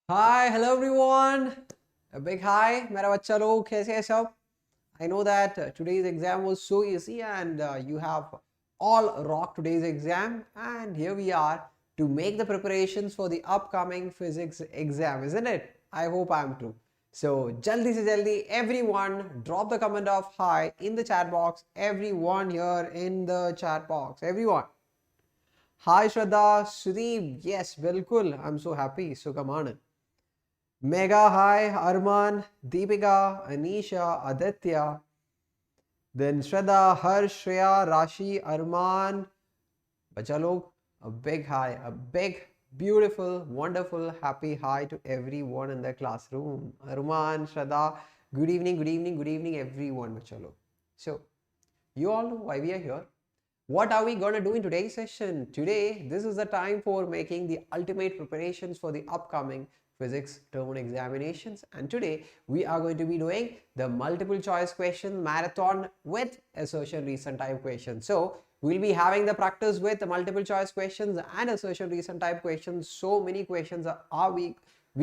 Hi, hello everyone. A big hi, मेरा बच्चा लोग कैसे हैं सब? I know that today's exam was so easy and you have all rocked today's exam, and here we are to make the preparations for the upcoming physics exam, isn't it? I hope I'm true. So jaldi se jaldi everyone drop the comment of hi in the chat box. Everyone here in the chat box. Everyone. Hi Shraddha, Sudeep. Yes, bilkul. I'm so happy. So come on. Mega, hi, Arman, Deepika, Anisha, Aditya, then Shraddha, Harsh, Shreya, Rashi, Arman. Bacha log, a big hi, a big, beautiful, wonderful, happy hi to everyone in the classroom. Arman, Shraddha, good evening, good evening, good evening, everyone. Bacha log. So, you all know why we are here. What are we going to do in today's session? Today, this is the time for making the ultimate preparations for the upcoming physics term 1 examinations, and today we are going to be doing the multiple choice question marathon with assertion recent type questions. So we'll be having the practice with the multiple choice questions and assertion recent type questions. So many questions are we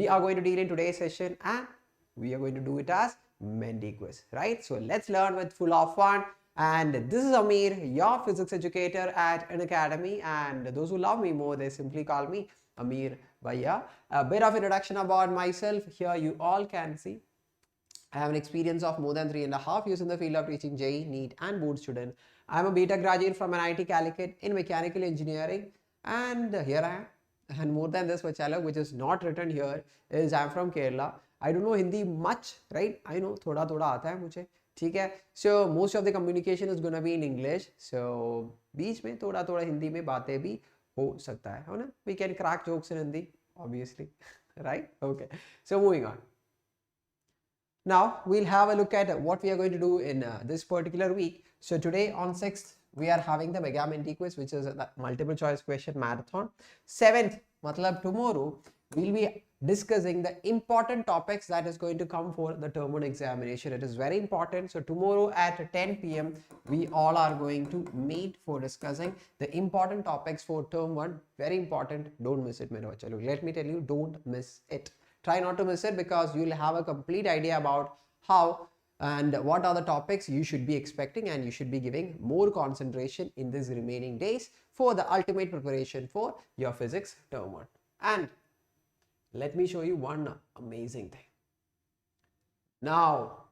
are going to deal in today's session, and we are going to do it as Mendy quiz, right? So let's learn with full of fun. And this is Ameer, your physics educator at Unacademy, and those who love me more, they simply call me Ameer Bhaiya. A bit of introduction about myself. Here you all can see I have an experience of more than 3.5 years in the field of teaching JEE, NEET and board student. I am a beta graduate from NIT Calicut in mechanical engineering, and here I am. And more than this, which is not written here, is I am from Kerala. I don't know Hindi much, right? I know thoda thoda aata hai mujhe. ठीक है. So most of the communication is gonna be in English. So बीच में थोड़ा थोड़ा हिंदी में बातें भी हो सकता है ना? We can crack jokes in Hindi, obviously, right? Okay. So moving on. Now we'll have a look at what we are going to do in this particular week. So today on 6th, we are having the Mega Mendy quiz, which is a multiple choice question marathon. 7th, matlab tomorrow, we'll be discussing the important topics that is going to come for the term 1 examination. It is very important. So tomorrow at 10 p.m, we all are going to meet for discussing the important topics for term 1. Very important. Don't miss it, mera bacha log. Let me tell you, don't miss it. Try not to miss it, because you'll have a complete idea about how and what are the topics you should be expecting, and you should be giving more concentration in these remaining days for the ultimate preparation for your physics term 1. And let me show you one amazing thing. Now,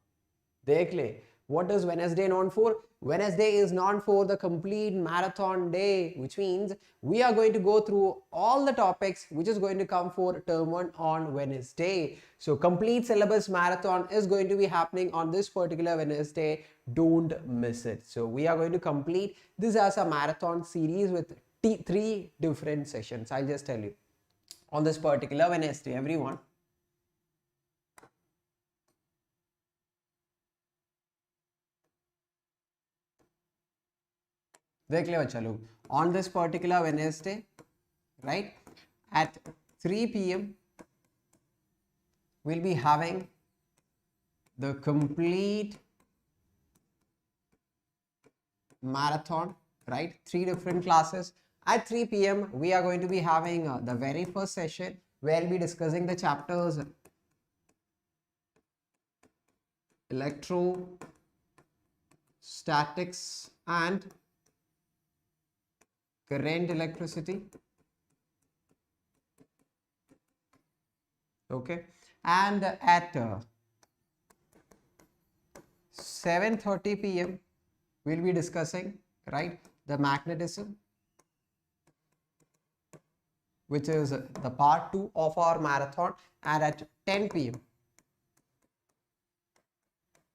dekh le, what does Wednesday known for? Wednesday is known for the complete marathon day, which means we are going to go through all the topics which is going to come for term 1 on Wednesday. So complete syllabus marathon is going to be happening on this particular Wednesday. Don't miss it. So we are going to complete this as a marathon series with 3 different sessions. I'll just tell you on this particular Wednesday, everyone. देख ले बच्चा लोग, on this particular Wednesday, right, at 3 p.m, we'll be having the complete marathon, right? 3 different classes. At 3 p.m, we are going to be having the very first session where we'll be discussing the chapters electrostatics and current electricity. Okay, and at 7:30 p.m, we'll be discussing, right, the magnetism, which is the part 2 of our marathon. And at 10 p.m,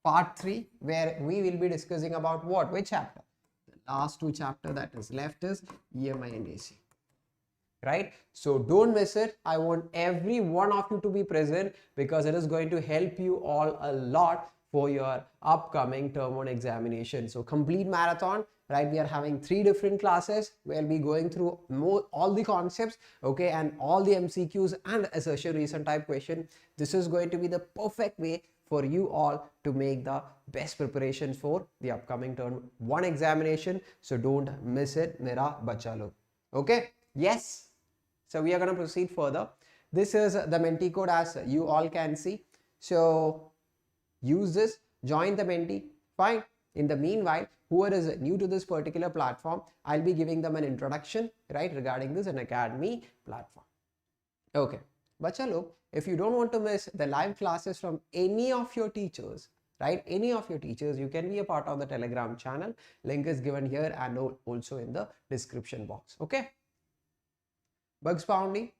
part 3, where we will be discussing about what? Which chapter? The last 2 chapter that is left is EMI and AC. Right? So don't miss it. I want every one of you to be present, because it is going to help you all a lot for your upcoming term 1 examination. So complete marathon, right? We are having 3 different classes where we'll be going through all the concepts, okay, and all the MCQs and assertion recent type question. This is going to be the perfect way for you all to make the best preparations for the upcoming term 1 examination. So don't miss it, mera bacha log. Okay? Yes. So we are going to proceed further. This is the Menti code, as you all can see. So use this, join the Menti, fine. In the meanwhile, whoever is new to this particular platform, I'll be giving them an introduction, right, regarding this Unacademy platform. Okay, bacha log, if you don't want to miss the live classes from any of your teachers, right, any of your teachers, you can be a part of the Telegram channel. Link is given here and also in the description box. Okay, Bugs Bounty,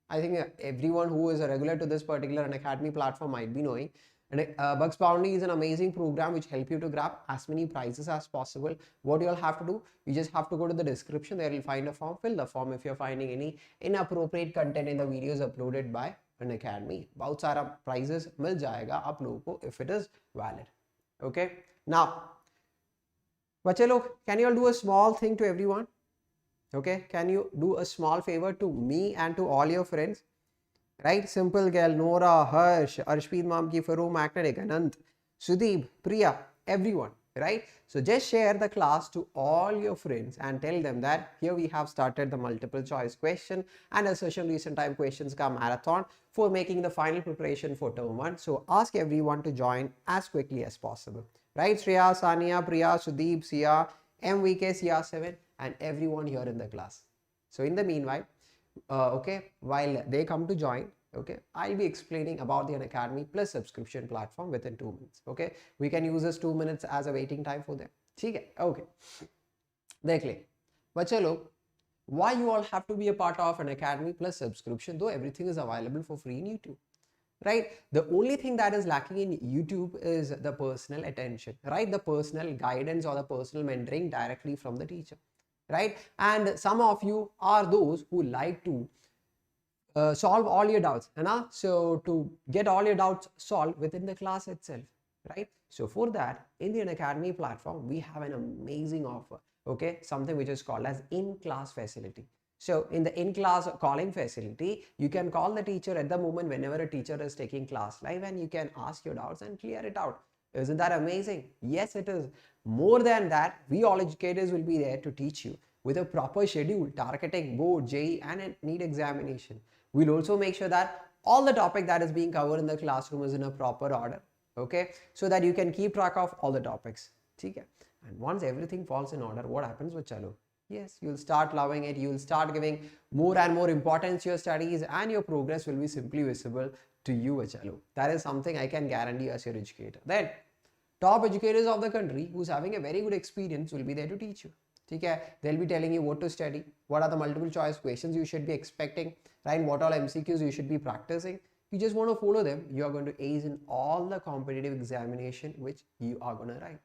I think everyone who is a regular to this particular Unacademy platform might be knowing. And Bugs Bounty is an amazing program which help you to grab as many prizes as possible. What you'll have to do, you just have to go to the description. There you'll find a form. Fill the form if you're finding any inappropriate content in the videos uploaded by Unacademy. बहुत सारा prizes मिल जाएगा आप लोगों को if it is valid. Okay. Now, बच्चे लोग, can you all do a small thing to everyone? Okay. Can you do a small favor to me and to all your friends? Right? Simple girl, Nora, Harsh, Arshpreet Mamki, Farouk, Magnetic, Anant, Sudeep, Priya, everyone. Right? So just share the class to all your friends and tell them that here we have started the multiple choice question and a session recent time questions ka marathon for making the final preparation for term 1. So ask everyone to join as quickly as possible. Right? Shreya, Sania, Priya, Sudeep, Sia, MVK, Sia 7 and everyone here in the class. So in the meanwhile, okay, while they come to join, okay, I'll be explaining about the Unacademy Plus subscription platform within 2 minutes. Okay, we can use this 2 minutes as a waiting time for them. Okay, okay. देख ले बच्चे लोग, why you all have to be a part of Unacademy Plus subscription though everything is available for free in YouTube, right? The only thing that is lacking in YouTube is the personal attention, right? The personal guidance or the personal mentoring directly from the teacher, right? And some of you are those who like to solve all your doubts, so to get all your doubts solved within the class itself, right? So for that, in the Unacademy platform, we have an amazing offer, okay, something which is called as in-class facility. So in the in-class calling facility, you can call the teacher at the moment whenever a teacher is taking class live and you can ask your doubts and clear it out. Isn't that amazing? Yes, it is. More than that, we all educators will be there to teach you with a proper schedule, targeting board, JEE and a NEET examination. We'll also make sure that all the topic that is being covered in the classroom is in a proper order, okay, so that you can keep track of all the topics. Okay? And once everything falls in order, what happens with Chalo? Yes, you'll start loving it, you'll start giving more and more importance to your studies and your progress will be simply visible to you, Chalo. That is something I can guarantee as your educator. Then, top educators of the country who's having a very good experience will be there to teach you. Okay? They'll be telling you what to study, what are the multiple choice questions you should be expecting, right? What all MCQs you should be practicing. You just want to follow them. You are going to ace in all the competitive examination which you are going to write.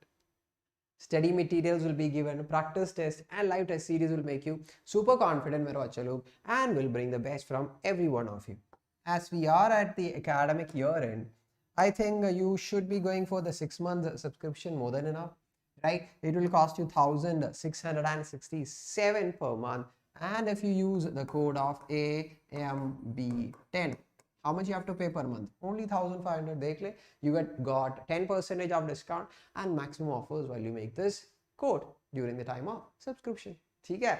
Study materials will be given, practice test and live test series will make you super confident and will bring the best from every one of you. As we are at the academic year end, I think you should be going for the 6-month subscription more than enough. Right, it will cost you 1,667 per month, and if you use the code of AMB10, how much you have to pay per month? Only 1,500. You got 10% of discount and maximum offers while you make this code during the time of subscription. Okay?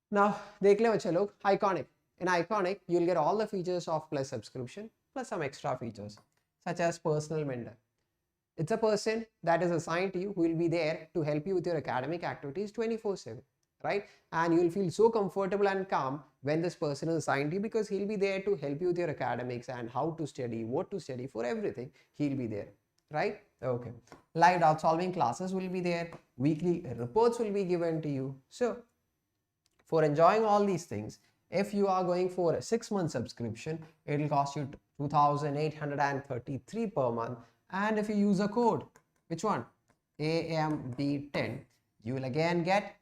Now, देख ले बच्चे लोग, Iconic. In Iconic, you'll get all the features of Plus subscription plus some extra features such as personal mentor. It's a person that is assigned to you who will be there to help you with your academic activities 24/7, right? And you will feel so comfortable and calm when this person is assigned to you because he'll be there to help you with your academics and how to study, what to study, for everything. He'll be there, right? Okay. Live doubt solving classes will be there. Weekly reports will be given to you. So for enjoying all these things, if you are going for a 6-month subscription, it will cost you 2,833 per month. And if you use a code, which one? AMB10, you will again get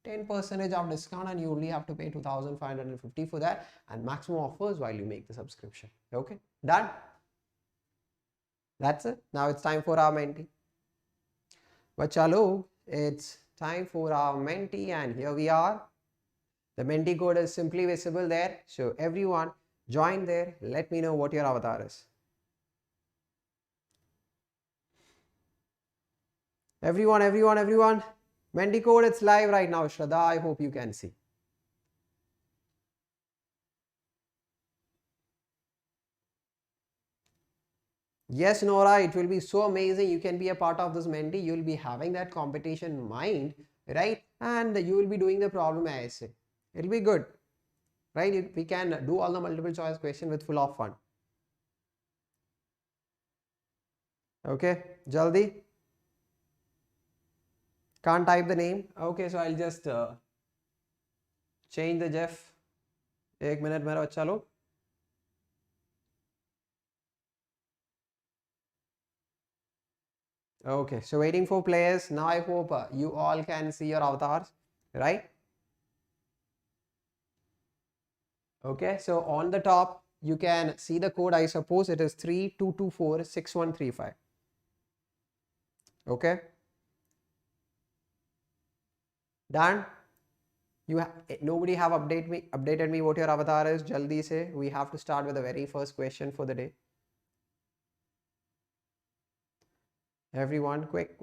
10% of discount and you only have to pay 2,550 for that and maximum offers while you make the subscription. Okay, done? That's it. Now it's time for our mentee. Bachalo, it's time for our mentee and here we are. The mentee code is simply visible there. So everyone join there. Let me know what your avatar is. Everyone. Mentee code, it's live right now, Shraddha. I hope you can see. Yes, Nora, it will be so amazing. You can be a part of this Menti. You will be having that competition mind, right? And you will be doing the problem essay. It will be good, right? We can do all the multiple choice question with full of fun. Okay, Jaldi. Can't type the name. Okay, so I'll just change the Jeff. 1 minute मेरा बच्चा लोग. Okay, so waiting for players. Now I hope you all can see your avatars, right? Okay, so on the top you can see the code. I suppose it is 32246135. Okay, done. Nobody have updated me what your avatar is. Jaldi se, we have to start with the very first question for the day. Everyone, quick.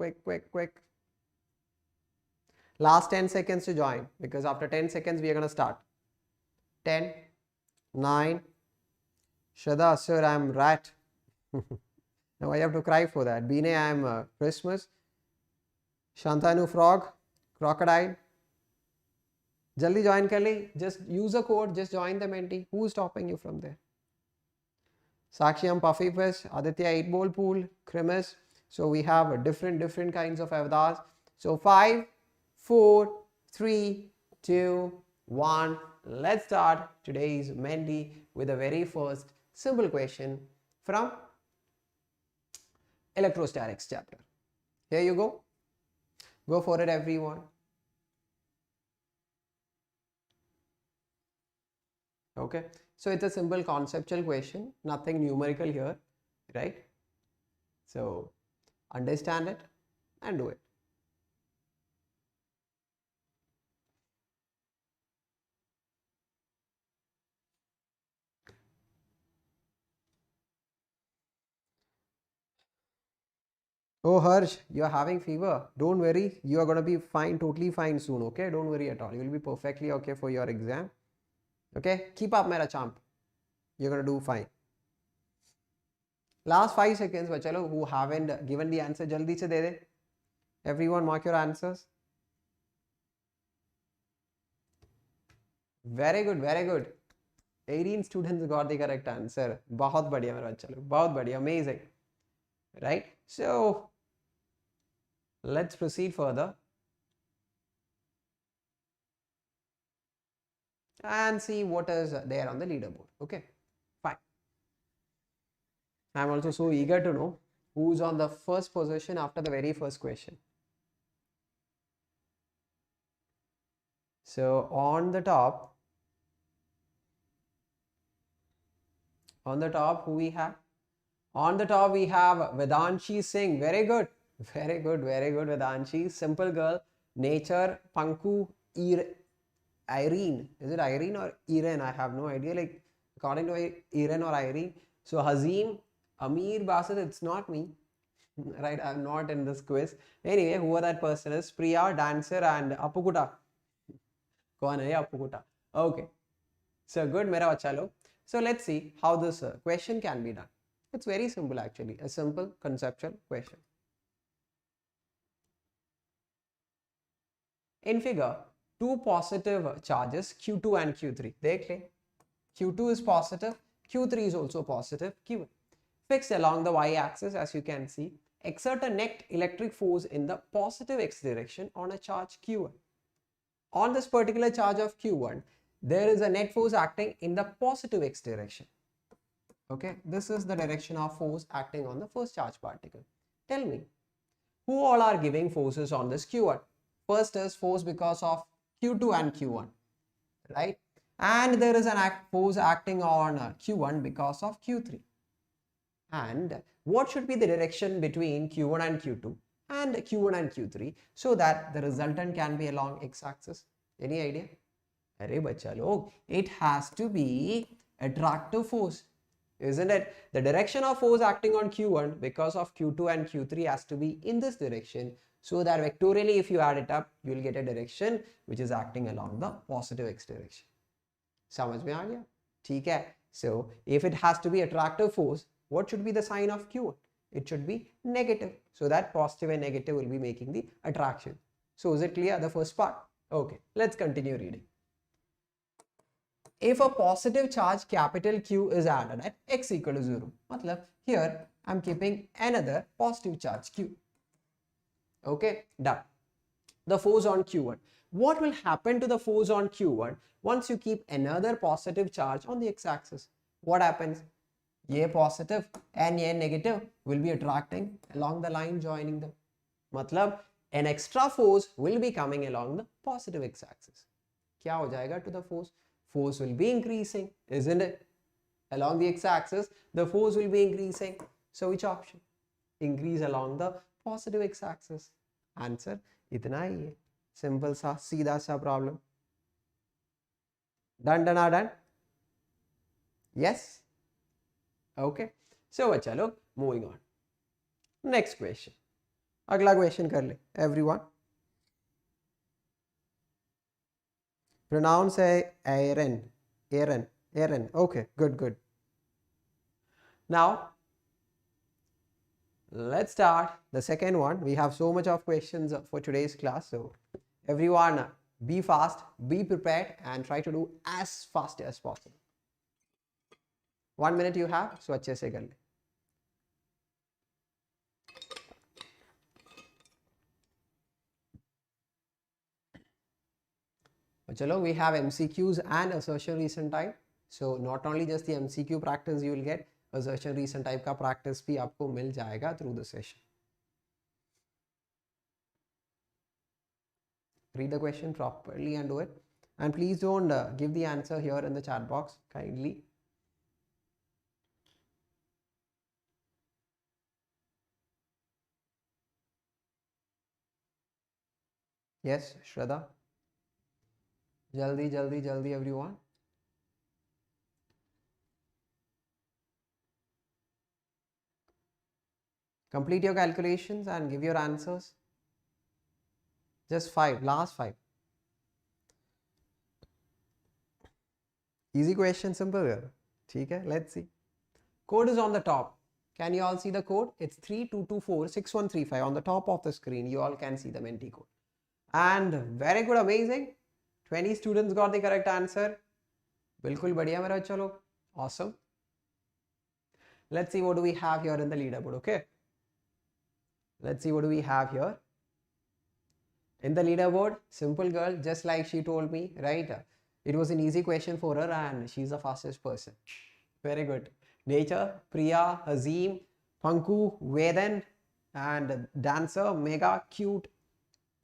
Last 10 seconds to join, because after 10 seconds we are going to start. 10, 9, Shada, sir, I'm rat. Now I have to cry for that. Bine, I'm Christmas. Shantanu, frog. Crocodile. Jaldi join kar le. Just use a code, just join the Menti. Who's stopping you from there? Sakshi, I'm puffy fish. Aditya, 8 ball pool. Krimis. So we have different kinds of avatars. So 5, 4, 3, 2, 1. Let's start today's Menti with the very first simple question from Electrostatics chapter. Here you go. Go for it, everyone. Okay. So it's a simple conceptual question, nothing numerical here, right? So understand it and do it. Oh Harsh, you are having fever. Don't worry, you are going to be fine, totally fine soon, okay? Don't worry at all. You will be perfectly okay for your exam. Okay? Keep up, mera champ. You're going to do fine. Last 5 seconds, bachalo, who haven't given the answer, jaldi se de de. Everyone mark your answers. Very good. 18 students got the correct answer. बहुत बढ़िया मेरा बच्चा लोग, बहुत बढ़िया, amazing. Right? So let's proceed further and see what is there on the leaderboard. Okay, fine. I'm also so eager to know who's on the first position after the very first question. So on the top who we have? On the top we have Vedanshi Singh. Very good Vedanshi. Simple girl. Nature, Panku, Irene. Is it Irene or Irene? I have no idea. Like according to Irene or Irene. So Hazim, Ameer Basith, it's not me. Right, I'm not in this quiz. Anyway, whoever that person is, Priya, dancer, and Apukuta. Kaun hai Apukuta? Okay. So good, mera bacha log. So let's see how this question can be done. It's very simple actually, a simple conceptual question. In figure, two positive charges Q2 and Q3. Dekh le. Q2 is positive, Q3 is also positive, Q1. Fixed along the y-axis, as you can see, exert a net electric force in the positive x direction on a charge Q1. On this particular charge of Q1, there is a net force acting in the positive x direction. Okay, this is the direction of force acting on the first charge particle. Tell me, who all are giving forces on this Q1? First is force because of Q2 and Q1, right? And there is an force acting on Q1 because of Q3. And what should be the direction between Q1 and Q2 and Q1 and Q3 so that the resultant can be along x-axis? Any idea? Arey bacha log, it has to be attractive force, isn't it? The direction of force acting on Q1 because of Q2 and Q3 has to be in this direction, so that vectorially if you add it up, you will get a direction which is acting along the positive x direction. समझ में आ गया? ठीक है. So if it has to be attractive force, what should be the sign of Q1? it should be negative. So that positive and negative will be making the attraction. So is it clear, the first part? Okay, let's continue reading. If a positive charge capital Q is added at x equal to 0, matlab here I'm keeping another positive charge Q. Okay, done. The force on Q1. What will happen to the force on Q1 once you keep another positive charge on the x-axis? What happens? Ye positive and ye negative will be attracting along the line joining them. Matlab, an extra force will be coming along the positive x-axis. Kya ho jayega to the force? Force will be increasing, isn't it? Along the x-axis, the force will be increasing. So which option? Increase along the positive x-axis. Answer, itna hi hai. Simple sa, seedha sa problem. Done, done, done? Yes? Okay. So bachcha log, moving on. Next question. Agla question kar le, everyone. Pronounce Aaron. Okay, good. Now, let's start the second one. We have so much of questions for today's class. So, everyone be fast, be prepared and try to do as fast as possible. 1 minute you have, so अच्छे से कर ले. Chalo, we have MCQs and assertion recent type. So not only just the MCQ practice you will get, assertion recent type का practice भी आपको मिल जाएगा through the session. Read the question properly and do it. And please don't give the answer here in the chat box kindly. Yes, Shraddha. Jaldi everyone. Complete your calculations and give your answers. Just 5, last 5. Easy question, simple here. Okay, let's see. Code is on the top. Can you all see the code? It's 32246135 on the top of the screen. You all can see the Menti code. And very good, amazing. 20 students got the correct answer. Bilkul badhiya mera bachcha log. Awesome. Let's see what do we have here in the leaderboard, okay? Let's see what do we have here. In the leaderboard, simple girl, just like she told me, right? It was an easy question for her and she's the fastest person. Very good. Nature, Priya, Hazim, Panku, Vedan, and dancer, mega cute,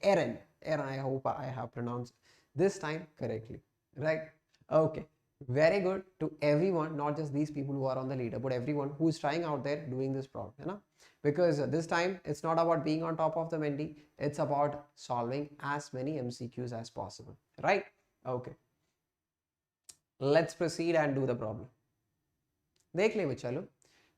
Aaron. Aaron, I hope I have pronounced this time correctly, right? Okay. Very good to everyone, not just these people who are on the leaderboard, everyone who is trying out there doing this problem, you know? Because this time it's not about being on top of the Menti, it's about solving as many MCQs as possible, right? Okay. Let's proceed and do the problem. Dekh le chalo.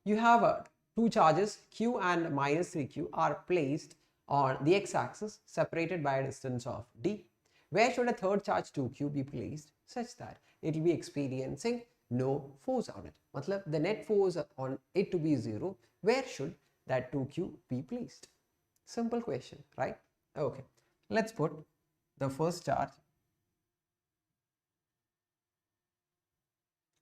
You have two charges Q and minus 3Q are placed on the x-axis separated by a distance of d. Where should a third charge 2Q be placed such that it will be experiencing no force on it? Matlab, the net force on it to be 0. Where should that 2Q be placed? Simple question, right? Okay. Let's put the first charge.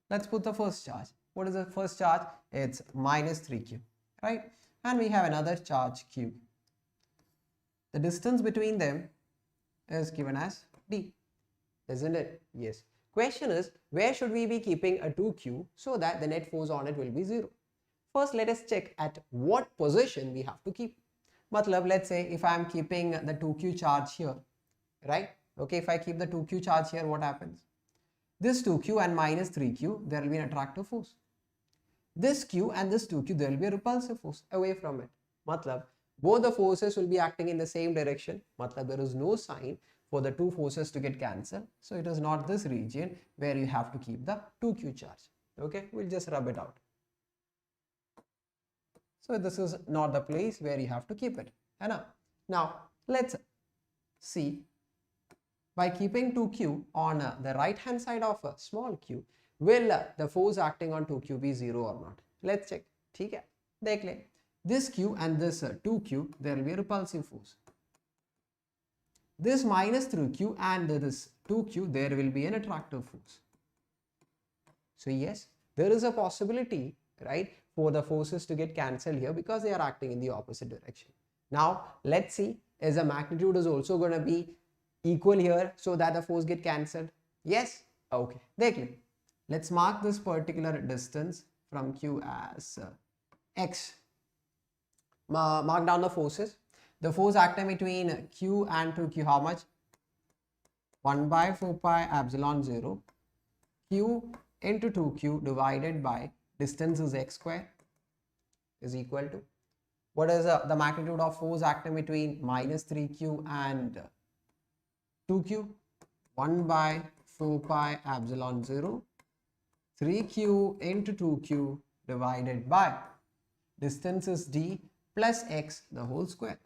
Let's put the first charge. What is the first charge? It's minus 3Q, right? And we have another charge Q. The distance between them is given as d, isn't it? Yes. Question is, where should we be keeping a 2Q so that the net force on it will be 0? First, let us check at what position we have to keep. Matlab, let's say if I am keeping the 2Q charge here, right? Okay, if I keep the 2Q charge here, what happens? This 2Q and minus 3Q, there will be an attractive force. This Q and this 2Q, there will be a repulsive force away from it. Matlab, both the forces will be acting in the same direction. Matlab, there is no sign for the two forces to get cancelled. So it is not this region where you have to keep the 2Q charge. Okay, we'll just rub it out. So this is not the place where you have to keep it. Now, let's see. By keeping 2Q on the right hand side of a small q, will the force acting on 2Q be 0 or not? Let's check. ठीक है, देख ले. this Q and this 2Q, there will be a repulsive force. This minus 3Q and this 2Q, there will be an attractive force. So yes, there is a possibility, right, for the forces to get cancelled here because they are acting in the opposite direction. Now let's see, is the magnitude is also going to be equal here so that the force get cancelled? Yes. Okay. Dekh. Let's mark this particular distance from Q as X. Mark down the forces. The force acting between Q and 2Q, how much? 1 by 4 pi epsilon 0 Q into 2Q divided by distance is X square is equal to, what is the magnitude of force acting between minus 3Q and 2Q? 1 by 4 pi epsilon 0 3Q into 2Q divided by distance is D plus X the whole square.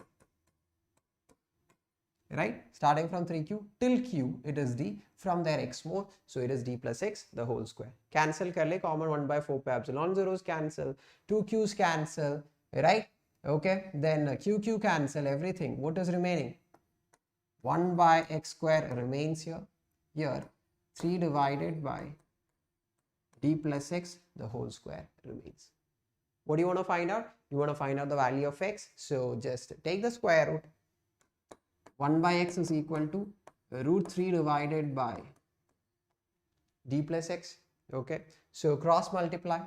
Right, starting from 3Q till Q it is D, from there X more, so it is D plus X the whole square. Cancel kar le, common 1 by 4 pi epsilon 0s cancel, 2Q's cancel, right? Okay, then QQ cancel everything. What is remaining? 1 by X square remains here. Here 3 divided by D plus X the whole square remains. What do you want to find out? You want to find out the value of X, so just take the square root. 1 by X is equal to root 3 divided by D plus X. Okay, so cross multiply.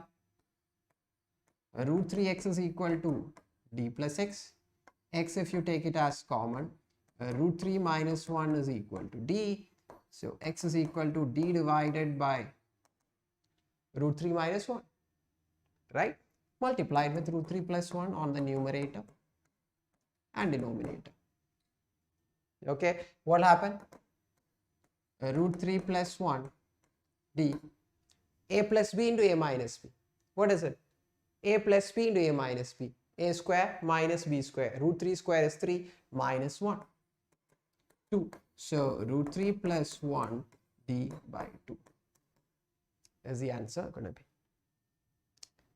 Root 3x is equal to D plus X. X, if you take it as common, root 3 minus 1 is equal to D. So X is equal to D divided by root 3 minus 1. Right? Multiplied with root 3 plus 1 on the numerator and denominator. Okay, what happened? Root 3 plus 1 D, A plus B into A minus B. What is it? A plus B into A minus B. A square minus B square. Root 3 square is 3 minus 1. 2. So root 3 plus 1 D by 2 is the answer going to be.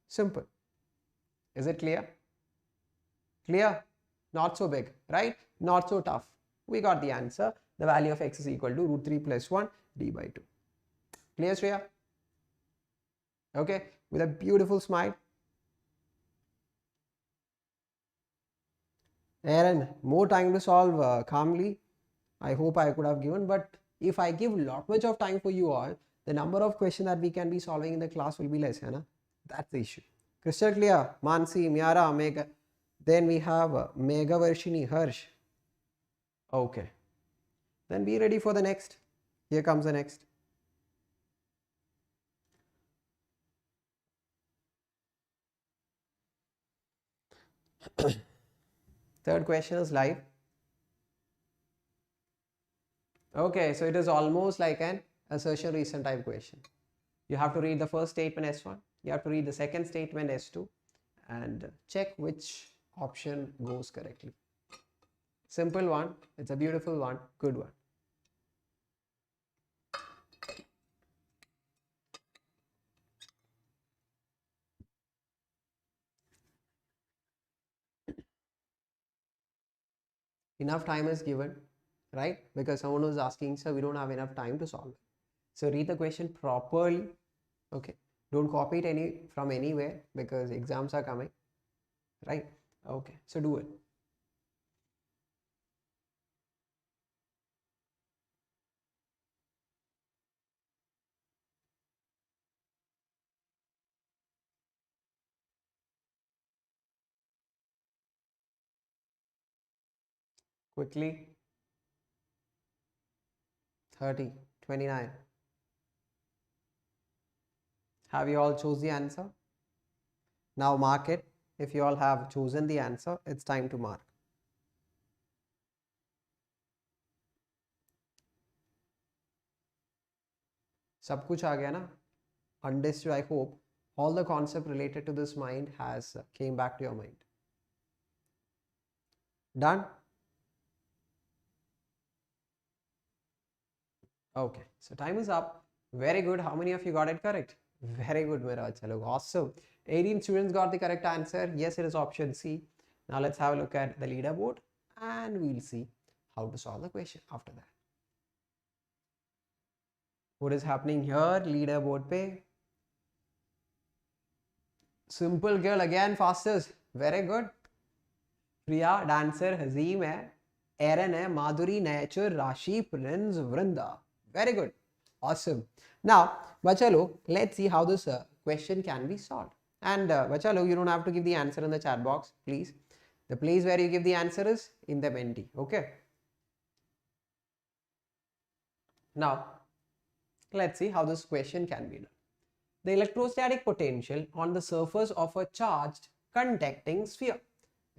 Simple. Is it clear? Clear? Not so big, right? Not so tough. We got the answer. The value of X is equal to root 3 plus 1 D by 2. Clear, Shreya? Okay, with a beautiful smile. Aaron, more time to solve calmly. I hope I could have given, but if I give lot much of time for you all, the number of questions that we can be solving in the class will be less, hai na? That's the issue. Crystal clear? Mansi, Miara, Mega. Then we have Mega Varshini, Harsh. Okay. Then be ready for the next. Here comes the next. Third question is live. Okay, so it is almost like an assertion reason type question. You have to read the first statement S1, you have to read the second statement S2 and check which option goes correctly. Simple one, it's a beautiful one, good one. Enough time is given, right? Because someone was asking, sir, we don't have enough time to solve it. So read the question properly. Okay, don't copy it from anywhere because exams are coming, right? Okay, so do it. Quickly. 30, 29. Have you all chose the answer? Now mark it. If you all have chosen the answer, it's time to mark. Sab kuch aa gaya na? Understood, I hope. All the concept related to this mind has came back to your mind. Done? Okay, so time is up. Very good. How many of you got it correct? Very good, Mera. Chalo, awesome. 18 students got the correct answer. Yes, it is option C. Now let's have a look at the leaderboard and we'll see how to solve the question after that. What is happening here? Leaderboard pe. Simple girl again, fastest. Very good. Priya, dancer, Hazeem hai. Aaron hai, Madhuri, Nature, Rashi, Prince, Vrinda. Very good. Awesome. Now, bachalo, let's see how this question can be solved. And bachalo, you don't have to give the answer in the chat box, please. The place where you give the answer is in the menti. Okay. Now, let's see how this question can be done. The electrostatic potential on the surface of a charged conducting sphere,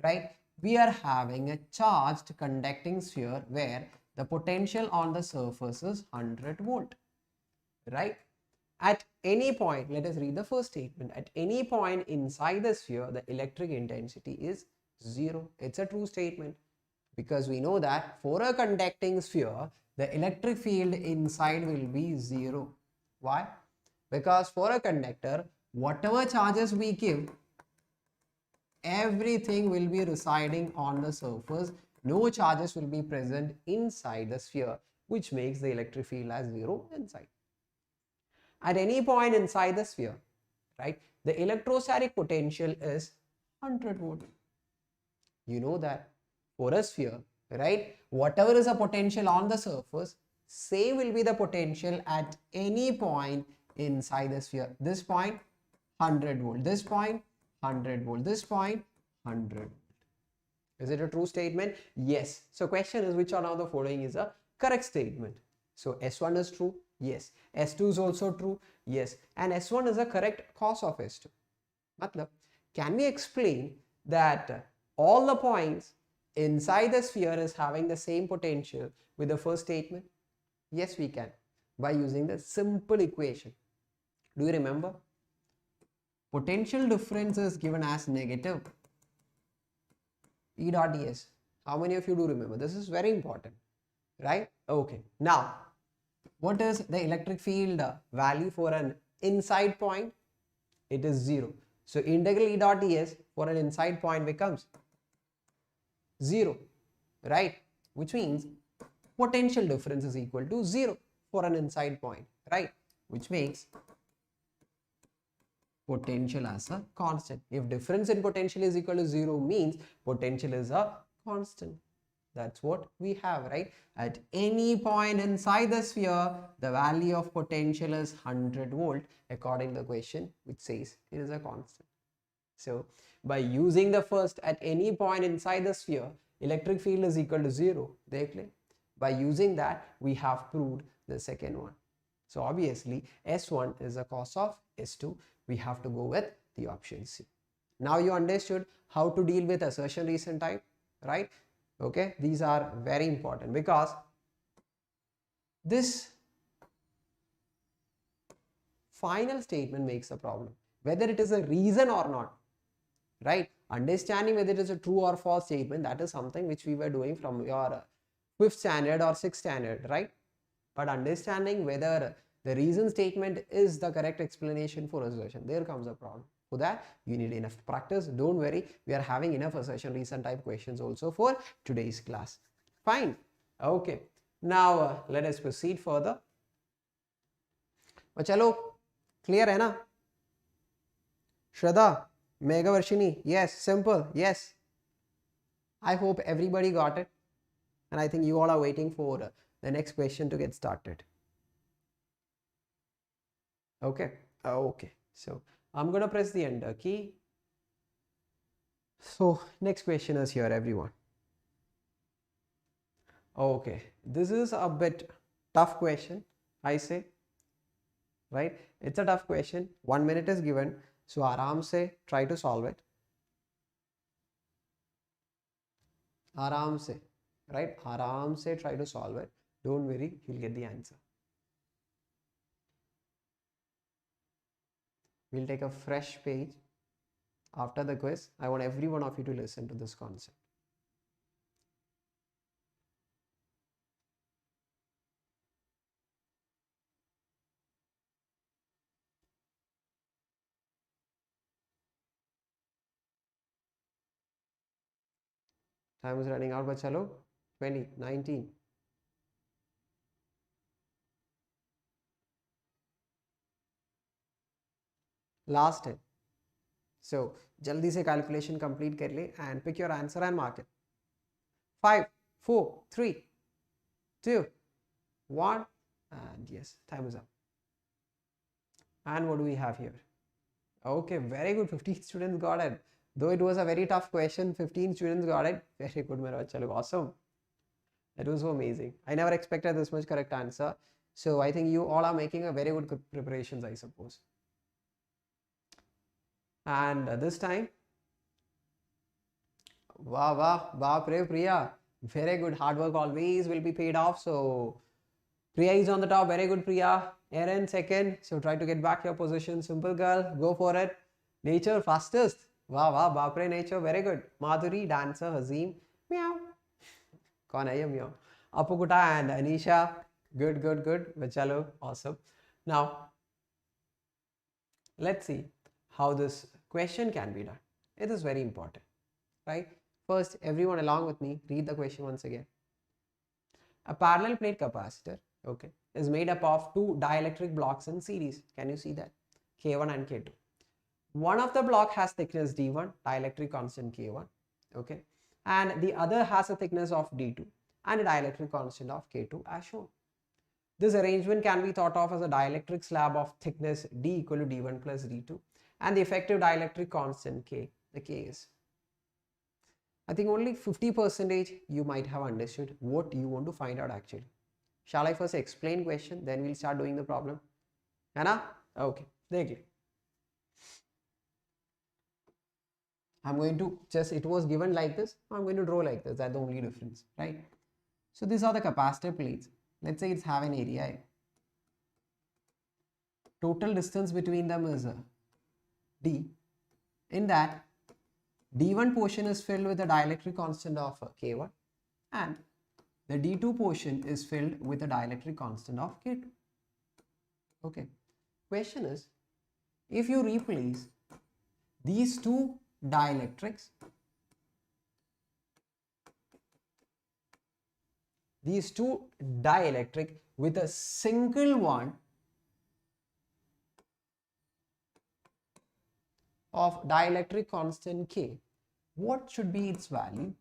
right? We are having a charged conducting sphere where the potential on the surface is 100 volt, right? At any point, let us read the first statement. At any point inside the sphere, the electric intensity is 0. It's a true statement because we know that for a conducting sphere, the electric field inside will be 0. Why? Because for a conductor, whatever charges we give, everything will be residing on the surface. No charges will be present inside the sphere, which makes the electric field as 0 inside. At any point inside the sphere, right, the electrostatic potential is 100 volt. You know that for a sphere, right, whatever is a potential on the surface, same will be the potential at any point inside the sphere. This point 100 volt, this point 100 volt, this point 100 volt. Is it a true statement? Yes. So question is, which one of the following is a correct statement? So S1 is true. Yes. S2 is also true. Yes. And S1 is a correct cause of S2. Matlab, can we explain that all the points inside the sphere is having the same potential with the first statement? Yes, we can, by using the simple equation. Do you remember? Potential difference is given as negative E dot ds. How many of you do remember? This is very important, right? Okay. Now, what is the electric field value for an inside point? It is 0. So integral E dot ds for an inside point becomes 0, right? Which means potential difference is equal to 0 for an inside point, right? Which makes potential as a constant. If difference in potential is equal to 0 means potential is a constant. That's what we have, right? At any point inside the sphere, the value of potential is 100 volt according to the question, which says it is a constant. So by using the first, at any point inside the sphere, electric field is equal to 0. By using that, we have proved the second one. So obviously S1 is a cause of S2. We have to go with the option C. Now you understood how to deal with assertion reason type, right? Okay, these are very important because this final statement makes a problem, whether it is a reason or not, right? Understanding whether it is a true or false statement, that is something which we were doing from your 5th standard or 6th standard, right? But understanding whether the reason statement is the correct explanation for assertion, there comes a problem. For that, you need enough practice. Don't worry, we are having enough assertion reason type questions also for today's class. Fine. Okay. Now let us proceed further. Chalo, clear hai na? Shraddha, Meghavarshini, yes. Simple, yes. I hope everybody got it. And I think you all are waiting for the next question to get started. Okay. Okay. So I'm going to press the enter key. So next question is here, everyone. Okay. This is a bit tough question, I say. Right? It's a tough question. 1 minute is given. So aaram se try to solve it. Aaram se. Right? Aaram se try to solve it. Don't worry, you'll get the answer. We'll take a fresh page after the quiz. I want every one of you to listen to this concept. Time is running out, bachalo. 20, 19. Last 10. So, jaldi se calculation complete kar le and pick your answer and mark it. 5, 4, 3, 2, 1, and yes, time is up. And what do we have here? Okay, very good. 15 students got it. Though it was a very tough question, 15 students got it. Very good, mera bacha log. Awesome. That was so amazing. I never expected this much correct answer. So I think you all are making a very good preparations, I suppose. And this time, wow, Priya. Very good. Hard work always will be paid off. So Priya is on the top. Very good, Priya. Aaron second. So try to get back your position. Simple girl. Go for it. Nature fastest. Wow, Bapre nature. Very good. Madhuri, dancer, Hazim. Meow. Kaun hai ye meow? Apukuta and Anisha. Good. Chalo. Awesome. Now, let's see how this question can be done. It is very important, right? First, everyone along with me, read the question once again. A parallel plate capacitor, okay, is made up of two dielectric blocks in series. Can you see that? K1 and K2. One of the block has thickness D1, dielectric constant K1, okay, and the other has a thickness of D2 and a dielectric constant of K2 as shown. This arrangement can be thought of as a dielectric slab of thickness D equal to D1 plus D2 and the effective dielectric constant K, the K is. I think only 50% you might have understood what you want to find out actually. Shall I first explain question, then we'll start doing the problem? Anna? Okay, dekh. I'm going to just, it was given like this, I'm going to draw like this, that's the only difference, right? So these are the capacitor plates. Let's say it's have an area A. Total distance between them is D. In that, D1 portion is filled with a dielectric constant of K1 and the D2 portion is filled with a dielectric constant of K2. Okay. Question is, if you replace these two dielectrics, with a single one of dielectric constant K, what should be its value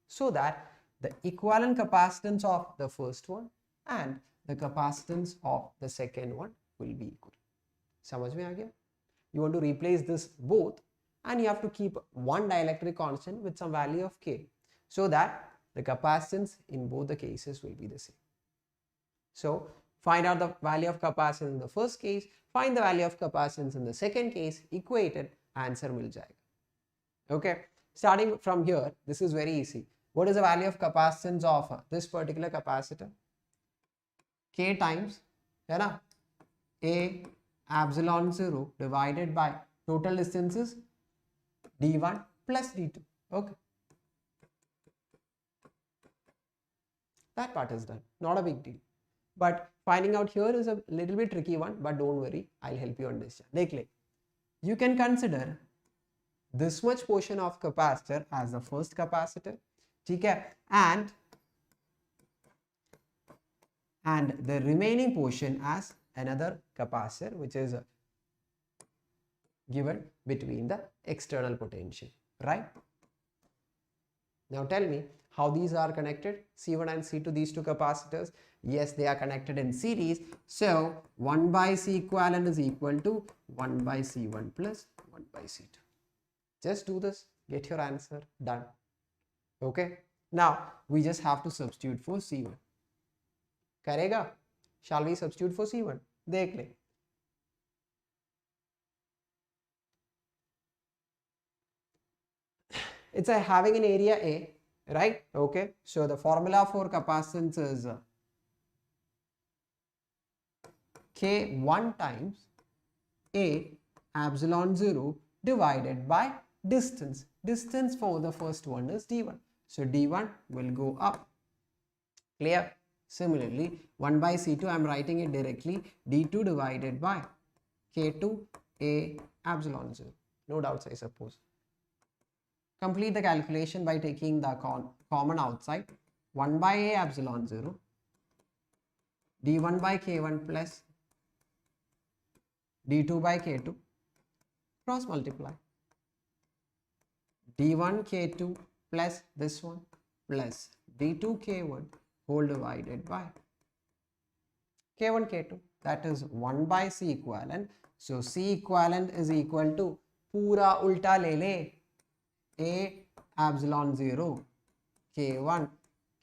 so that the equivalent capacitance of the first one and the capacitance of the second one will be equal. Samajh mein aa gaya? You want to replace this both and you have to keep one dielectric constant with some value of K so that the capacitance in both the cases will be the same. So find out the value of capacitance in the first case, find the value of capacitance in the second case, equate it, answer mil jayega. Okay, starting from here, this is very easy. What is the value of capacitance of this particular capacitor? K times, hai na? A epsilon 0 divided by total distances D1 plus D2. Okay. That part is done. Not a big deal. But finding out here is a little bit tricky one, but don't worry, I'll help you understand. Like, you can consider this much portion of capacitor as the first capacitor, and the remaining portion as another capacitor, which is given between the external potential, right? Now tell me how these are connected, C1 and C2, these two capacitors. Yes, they are connected in series. So 1 by C equivalent is equal to 1 by C1 plus 1 by C2. Just do this, get your answer, done. Okay. Now we just have to substitute for C1. Karega? Shall we substitute for C1? Dekh le. It's having an area A, right? Okay. So the formula for capacitance is K1 times A epsilon 0 divided by distance. Distance for the first one is D1. So D1 will go up. Clear? Similarly, 1 by C2, I am writing it directly. D2 divided by K2 A epsilon 0. No doubts, I suppose. Complete the calculation by taking the common outside. 1 by A epsilon 0 d1 by k1 plus d2 by k2 cross multiply d1 k2 plus this one plus d2 k1 whole divided by k1 k2, that is 1 by C equivalent. So C equivalent is equal to पूरा उल्टा ले ले A epsilon 0 k1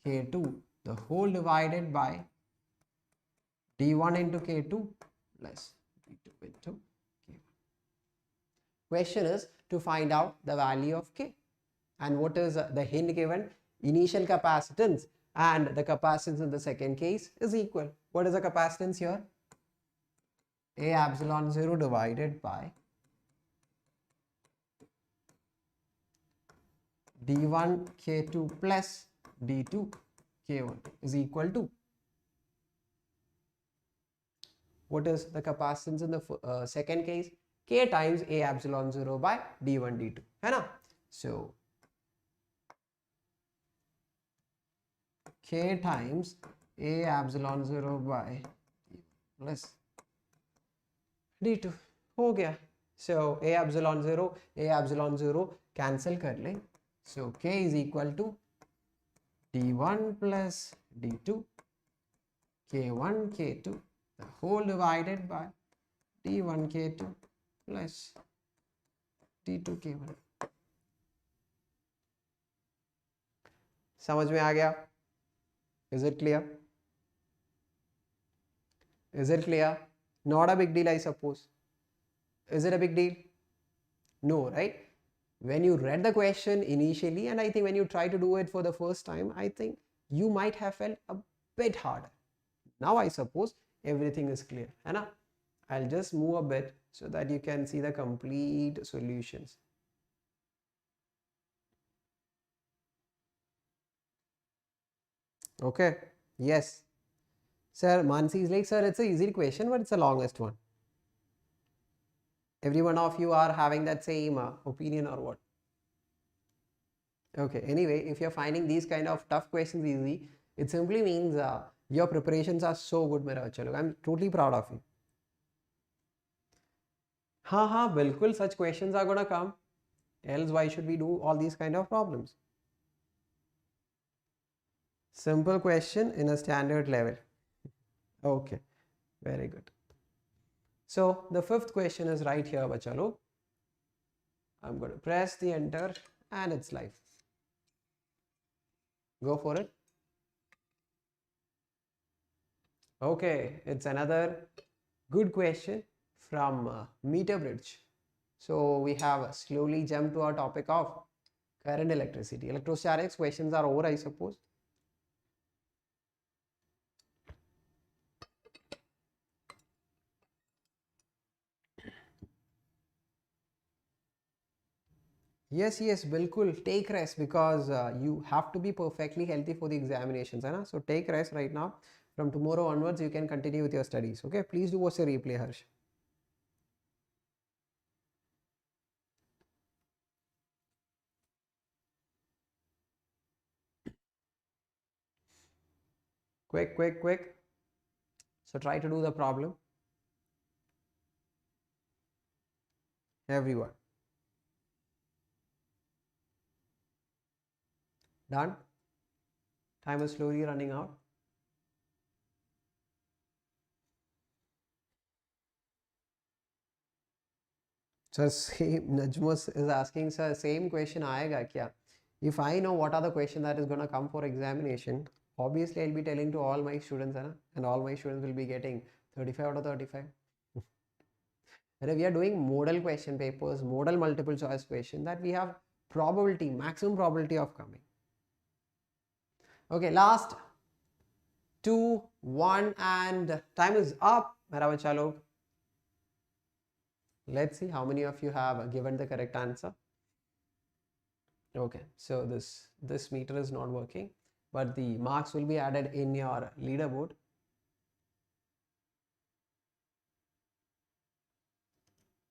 k2 the whole divided by d1 into k2 plus d2 into k1. Question is to find out the value of k, and what is the hint given? Initial capacitance, and the capacitance in the second case is equal. What is the capacitance here? A epsilon 0 divided by d1 k2 plus d2 k1 is equal to, what is the capacitance in the second case? K times A epsilon 0 by d1 d2, है ना? So K times A epsilon 0 by plus d2 हो गया. So A epsilon 0 cancel कर ले. So K is equal to d1 plus d2 k1 k2 the whole divided by d1 k2 plus d2 k1. समझ में आ गया? Is it clear? Is it clear? Not a big deal, I suppose. Is it a big deal? No, right? When you read the question initially, and I think when you try to do it for the first time, I think you might have felt a bit harder. Now I suppose everything is clear, है ना? I'll just move a bit so that you can see the complete solutions. Okay, yes. Sir, Mansi is like, sir, it's an easy question, but it's the longest one. Every one of you are having that same opinion or what? Okay, anyway, if you're finding these kind of tough questions easy, it simply means your preparations are so good, मेरा बच्चा लोग. I'm totally proud of you. हाँ, बिल्कुल, such questions are gonna come. Else, why should we do all these kind of problems? Simple question in a standard level. Okay, very good. So the fifth question is right here, bachcha log. I'm going to press the enter and it's live. Go for it. Okay, it's another good question from meter bridge. So we have slowly jumped to our topic of current electricity. Electrostatics questions are over, I suppose. Yes, bilkul. Take rest because you have to be perfectly healthy for the examinations. Hai na? So take rest right now. From tomorrow onwards, you can continue with your studies. Okay, please do watch the replay, Harsh. Quick. So try to do the problem. Everyone. Done? Time is slowly running out. Sir, same Najmus is asking, sir, same question aayega kya? If I know what are the questions that is going to come for examination, obviously I'll be telling to all my students, and all my students will be getting 35 out of 35. And we are doing model question papers, model multiple choice question, that we have probability, maximum probability of coming. Okay, last 2, 1, and time is up. Mera bacha log. Let's see how many of you have given the correct answer. Okay, so this meter is not working, but the marks will be added in your leaderboard.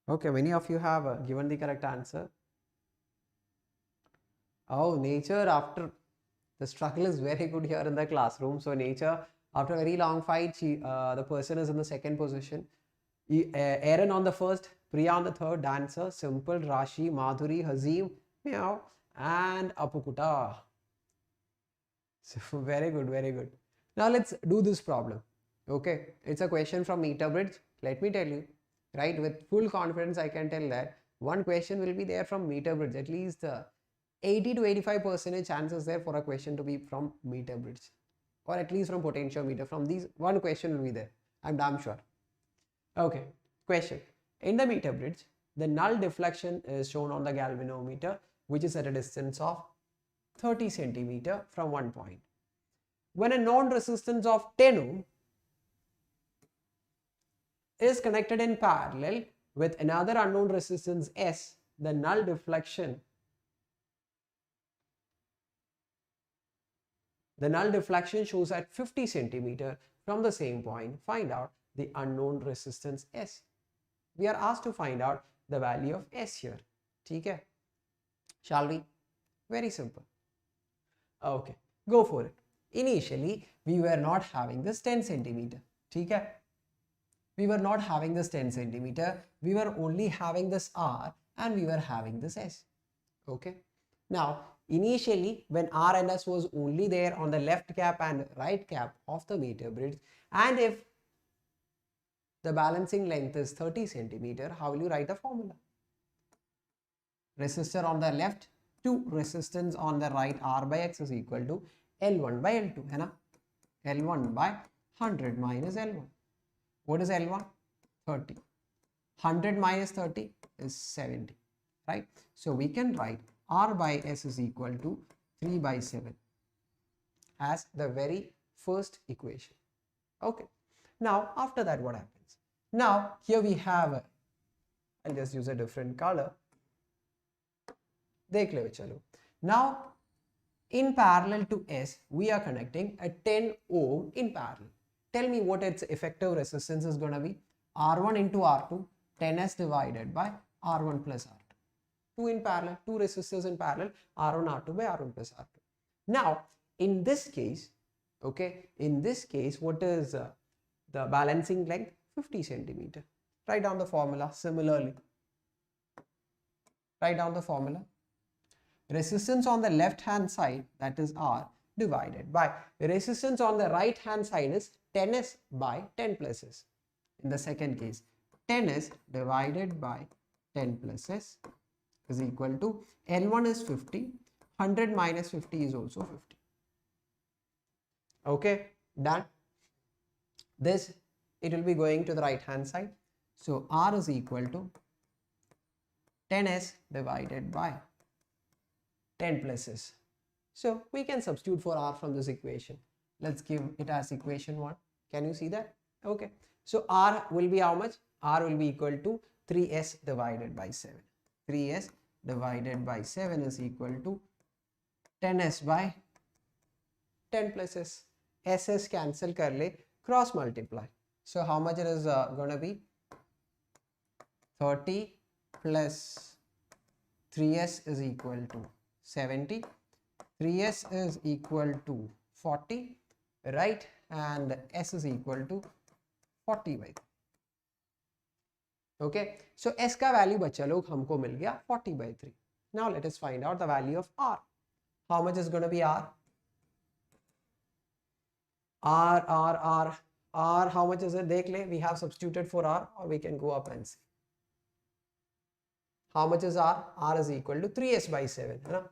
Okay, many of you have given the correct answer. Oh, nature after the struggle is very good here in the classroom. So nature, after a very long fight, the person is in the second position. Aaron on the first, Priya on the third, dancer, Simple, Rashi, Madhuri, Hazim, meow, and Apukuta. So very good, very good. Now let's do this problem. Okay, it's a question from Meter Bridge. Let me tell you, right, with full confidence I can tell that one question will be there from Meter Bridge. At least 80 to 85% chances there for a question to be from Meter Bridge, or at least from potentiometer. From these, one question will be there. I'm damn sure. Okay, question. In the Meter Bridge, the null deflection is shown on the galvanometer, which is at a distance of 30 centimeter from one point. When a known resistance of 10 ohm is connected in parallel with another unknown resistance S, the null deflection shows at 50 centimeter from the same point. Find out the unknown resistance S. We are asked to find out the value of S here. Okay, shall we? Very simple. Okay, go for it. Initially, we were not having this 10 centimeter. Okay, we were not having this 10 centimeter. We were only having this R and we were having this S. Okay, now initially when R and S was only there on the left cap and right cap of the meter bridge, and if the balancing length is 30 centimeter, how will you write the formula? Resistor on the left to resistance on the right, R by X is equal to L1 by L2, है ना? L1 by 100 minus L1. What is L1? 30. 100 minus 30 is 70, right? So we can write R by S is equal to 3 by 7 as the very first equation. Okay. Now after that, what happens? Now here we have, I'll just use a different color. देख ले चलो. Now in parallel to S, we are connecting a 10 ohm in parallel. Tell me what its effective resistance is going to be. R1 into R2, 10S divided by R1 plus R2. Two in parallel, two resistors in parallel, R1, R2 by R1 plus R2. Now, in this case, okay, in this case, what is the balancing length? 50 centimeter. Write down the formula similarly. Write down the formula. Resistance on the left hand side, that is R, divided by resistance on the right hand side is 10S by 10 plus S. In the second case, 10S divided by 10 plus S is equal to L1 is 50, 100 minus 50 is also 50. Okay, done. This, it will be going to the right hand side. So R is equal to 10S divided by 10 plus S. So we can substitute for R from this equation. Let's give it as equation 1. Can you see that? Okay. So R will be how much? R will be equal to 3S divided by 7. 3S divided by 7 is equal to 10S by 10 plus S. SS cancel kar le, cross multiply. So how much it is going to be? 30 plus 3S is equal to 70. 3S is equal to 40, right? And S is equal to 40 by 3. Okay, so S का value बच्चा लोग हमको मिल गया 40 by 3. Now let us find out the value of R. How much is going to be R? R, how much is it? देख ले, we have substituted for R, or we can go up and see. How much is R? R is equal to 3S by 7. है ना?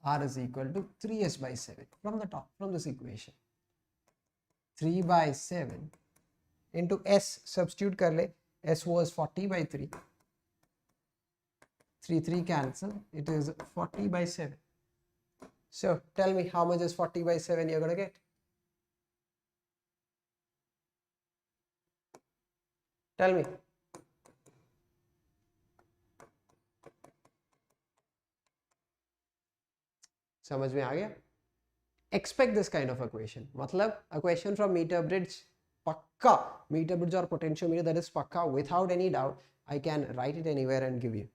R is equal to 3S by 7 from the top, from this equation. 3 by 7 into S, substitute kar le. S was 40 by 3. 3 cancel. It is 40 by 7. So tell me how much is 40 by 7 you're going to get? Tell me. समझ में आ गया? Expect this kind of equation. मतलब a question from meter bridge, पक्का meter bridge or potentiometer, that is पक्का, without any doubt. I can write it anywhere and give you,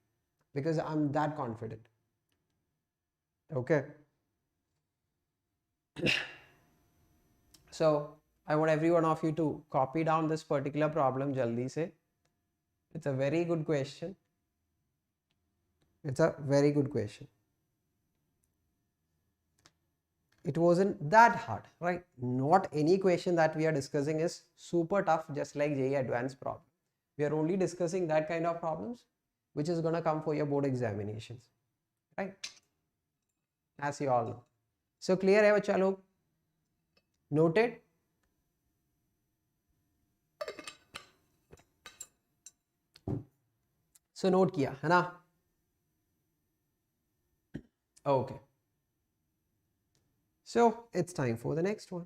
because I'm that confident. Okay. So I want every one of you to copy down this particular problem jaldi se. It's a very good question. It's a very good question. It wasn't that hard, right? Not any question that we are discussing is super tough, just like JEE advanced problem. We are only discussing that kind of problems which is going to come for your board examinations, right? As you all know. So clear hai bachcha log? Noted? So note kiya hai na? Okay. So it's time for the next one.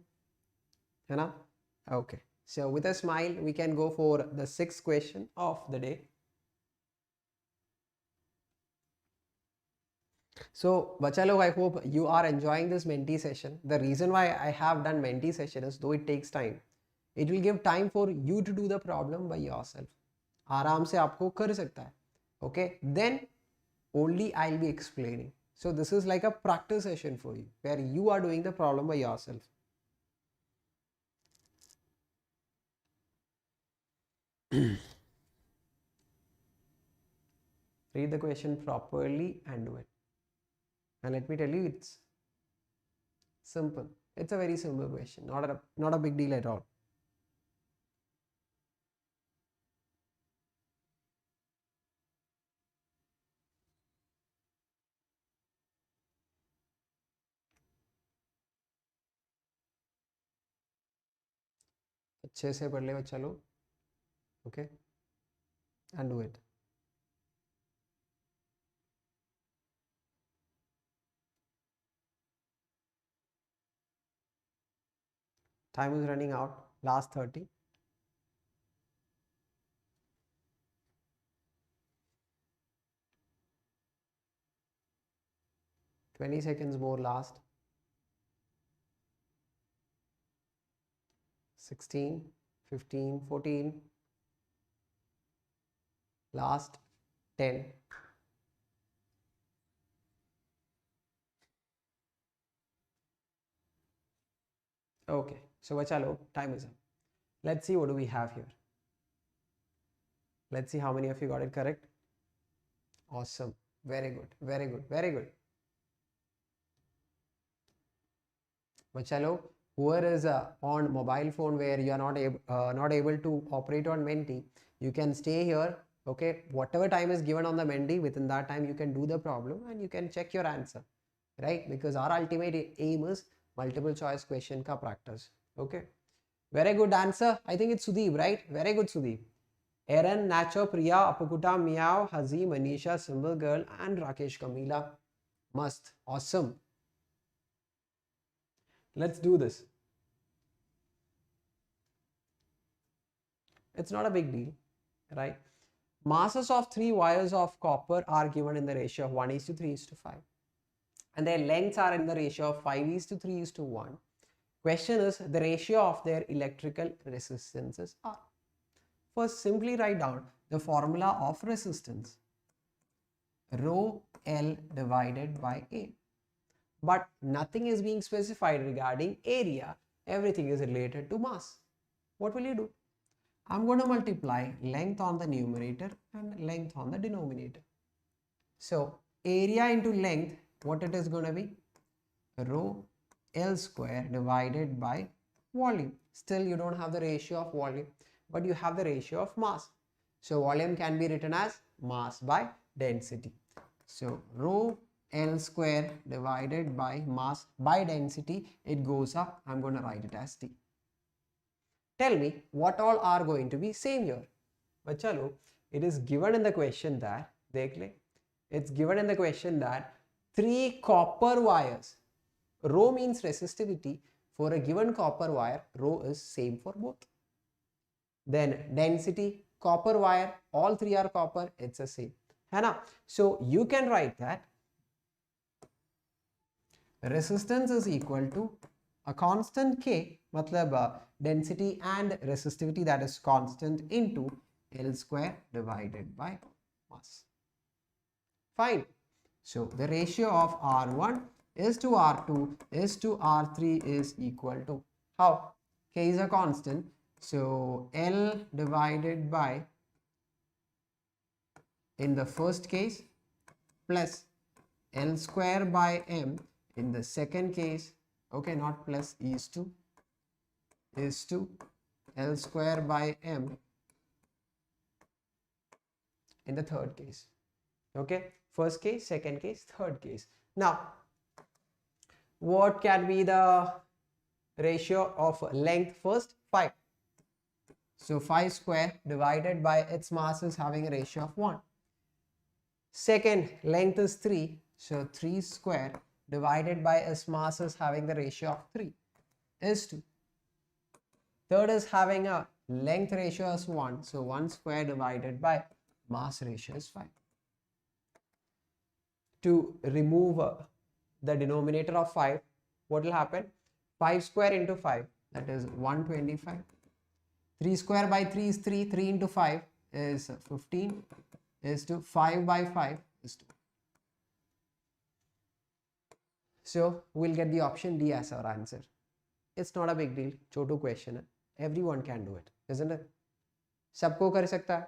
Hai na? Okay. So with a smile, we can go for the sixth question of the day. So bacha log, I hope you are enjoying this Menti session. The reason why I have done Menti session is though it takes time, it will give time for you to do the problem by yourself. आराम से आपको कर सकता है. Okay, then only I'll be explaining. So this is like a practice session for you where you are doing the problem by yourself. Read the question properly and do it. And let me tell you, it's simple. It's a very simple question, not a big deal at all. अच्छे से पढ़ ले बच्चा लोग. Okay, and do it. Time is running out. Last 30. Twenty seconds more last. 16, 15, 14. Last 10. Okay, so bacha log, time is up. Let's see what do we have here. Let's see how many of you got it correct. Awesome. Very good. Very good. Very good. Bacha log, whoever is on mobile phone where you are not able to operate on Menti, you can stay here. Okay, whatever time is given on the Menti, within that time you can do the problem and you can check your answer, right? Because our ultimate aim is multiple choice question ka practice. Okay, very good answer. I think it's Sudeep, right? Very good, Sudeep. Aaron, Nacho, Priya, Apakuta, Meow, Hazi, Manisha, Symbol Girl, and Rakesh Kamila. Must. Awesome. Let's do this. It's not a big deal, right? Masses of 3 wires of copper are given in the ratio of 1:3:5. And their lengths are in the ratio of 5:3:1. Question is the ratio of their electrical resistances are. First, simply write down the formula of resistance. Rho L divided by A. But nothing is being specified regarding area. Everything is related to mass. What will you do? I'm going to multiply length on the numerator and length on the denominator. So area into length, what it is going to be? Rho L square divided by volume. Still you don't have the ratio of volume, but you have the ratio of mass. So volume can be written as mass by density. So rho L square divided by mass by density, it goes up. I'm going to write it as T. Tell me what all are going to be same here. But chalo, it is given in the question that, it's given in the question that 3 copper wires, rho means resistivity, for a given copper wire, rho is same for both. Then density, copper wire, all 3 are copper, it's the same. So you can write that resistance is equal to a constant K, matlab density and resistivity, that is constant, into L square divided by mass. Fine. So the ratio of R1 is to R2 is to R3 is equal to how? K is a constant. So L divided by, in the first case, plus L square by M in the second case. Okay, not plus, is to L square by M in the third case. Okay, first case, second case, third case. Now, what can be the ratio of length first? 5. So 5 square divided by its mass is having a ratio of 1. Second, length is 3. So 3 square divided by its mass is having the ratio of 3 is 2. Third is having a length ratio as 1. So 1 square divided by mass ratio is 5. To remove the denominator of 5, what will happen? 5 square into 5, that is 125. 3 square by 3 is 3. 3 into 5 is 15 is to 5 by 5 is 2. So we'll get the option D as our answer. It's not a big deal. Chhotu question है. Everyone can do it, isn't it? सबको कर सकता है.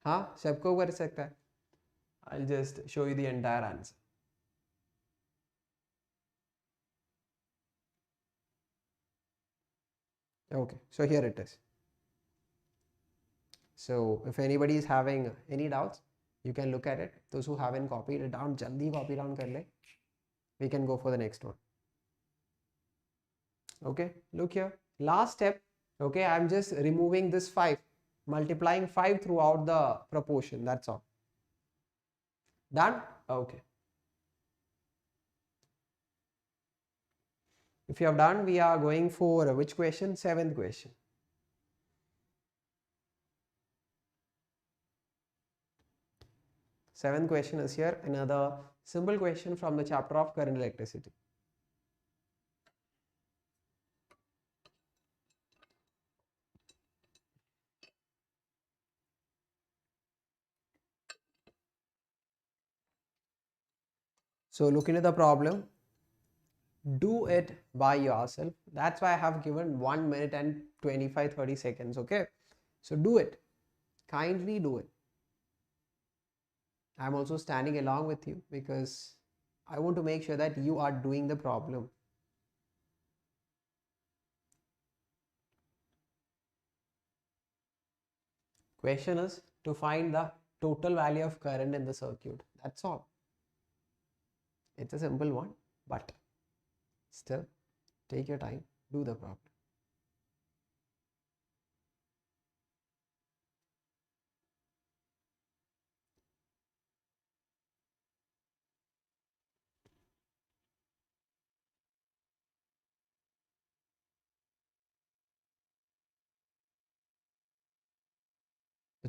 हाँ, सबको कर सकता है. I'll just show you the entire answer. Okay, so here it is. So if anybody is having any doubts, you can look at it. Those who haven't copied it down, jaldi copy down kar le. We can go for the next one. Okay, look here. Last step. Okay, I'm just removing this 5, multiplying 5 throughout the proportion. That's all. Done? Okay. If you have done, we are going for which question? 7th question. Seventh question is here, another simple question from the chapter of current electricity. So look into the problem, do it by yourself. That's why I have given 1 minute and 25-30 seconds. Okay, so do it, kindly do it. I'm also standing along with you because I want to make sure that you are doing the problem. Question is to find the total value of current in the circuit. That's all. It's a simple one, but still take your time, do the problem.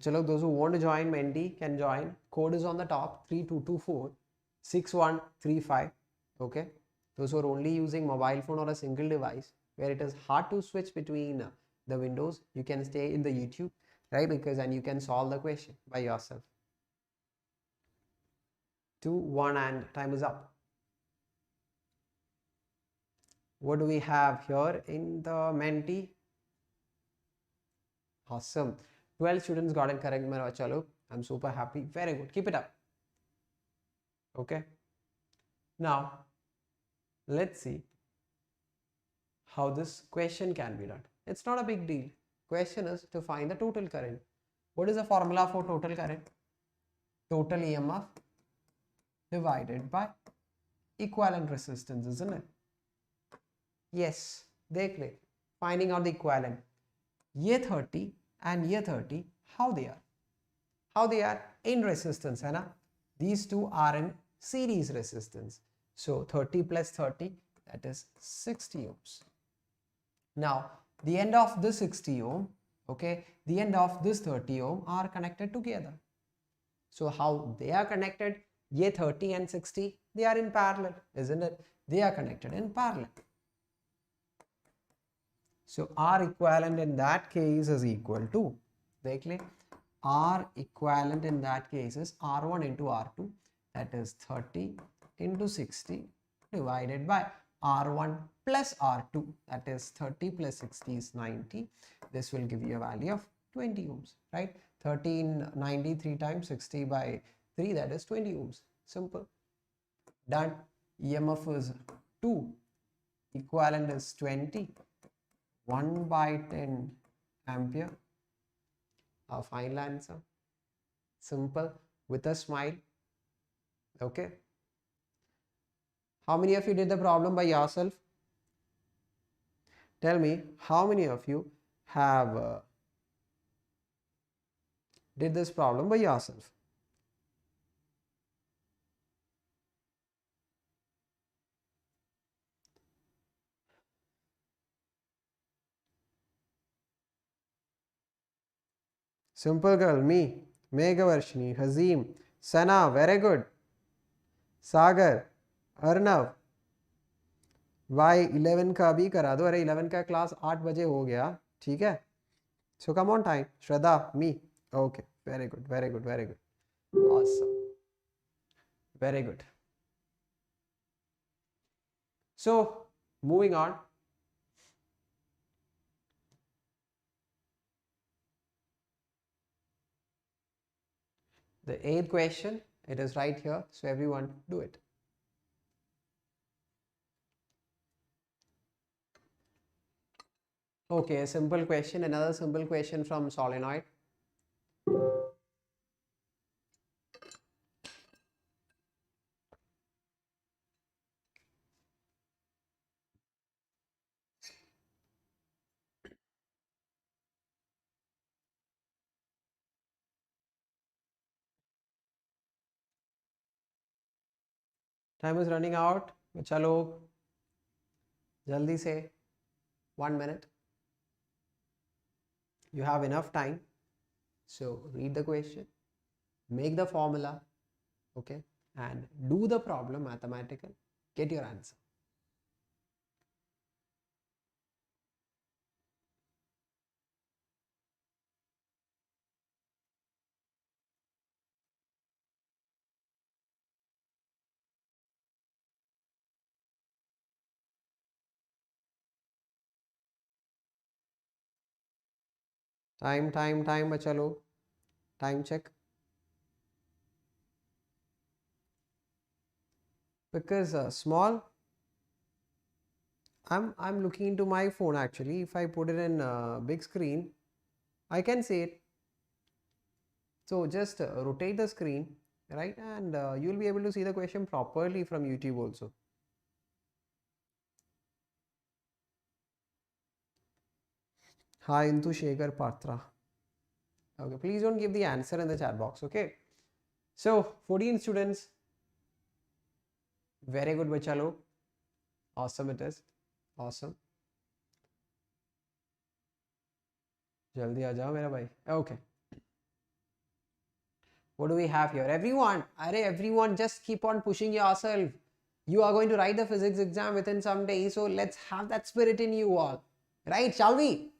So chalo, those who want to join Menti can join. Code is on the top, 3224 6135. Okay. Those who are only using mobile phone or a single device where it is hard to switch between the windows, you can stay in the YouTube, right? Because and you can solve the question by yourself. 2, 1 and time is up. What do we have here in the Menti? Awesome. 12 students got it correct. Chalo, I'm super happy. Very good. Keep it up. Okay. Now, let's see how this question can be done. It's not a big deal. Question is to find the total current. What is the formula for total current? Total EMF divided by equivalent resistance, isn't it? Yes. Dekh le. Finding out the equivalent. Ye 30 and ye 30, how they are? How they are in resistance, hai na? These two are in series resistance. So 30 plus 30, that is 60 ohms. Now, the end of this 60 ohm, okay, the end of this 30 ohm are connected together. So how they are connected? Ye 30 and 60, they are in parallel, isn't it? They are connected in parallel. So R equivalent in that case is equal to, R equivalent in that case is R1 into R2 that is 30 into 60 divided by R1 plus R2, that is 30 plus 60 is 90. This will give you a value of 20 ohms, right? 1393 times 60 by 3, that is 20 ohms. Simple. Done. EMF is 2. Equivalent is 20. 1 by 10 ampere. Our final answer. Simple. With a smile. Okay. How many of you did the problem by yourself? Tell me, how many of you have did this problem by yourself? Simple girl, me, Meghavarshini, Hazim, Sana, very good. Sagar, Arnav, भाई 11 का भी करा दो. अरे 11 का class 8 बजे हो गया, ठीक है. So come on time. Shraddha, me. Okay, very good, very good, very good. Awesome. Very good. So moving on. The 8th question, it is right here. So everyone do it. Okay, a simple question, another simple question from solenoid. Time is running out. चलो जल्दी से 1 minute. You have enough time. So read the question, make the formula, okay, and do the problem mathematical. Get your answer. Time बचा लो. Time check. Because small, I'm looking into my phone actually. If I put it in big screen, I can see it. So just rotate the screen, right, and you'll be able to see the question properly from YouTube also. Hi Intu Shekhar Patra. Okay, please don't give the answer in the chat box, okay? So 14 students. Very good, bachalo. Awesome it is. Awesome. Jaldi aa jao mera bhai. Okay. What do we have here? Everyone just keep on pushing yourself. You are going to write the physics exam within some days, so let's have that spirit in you all. Right? Shall we?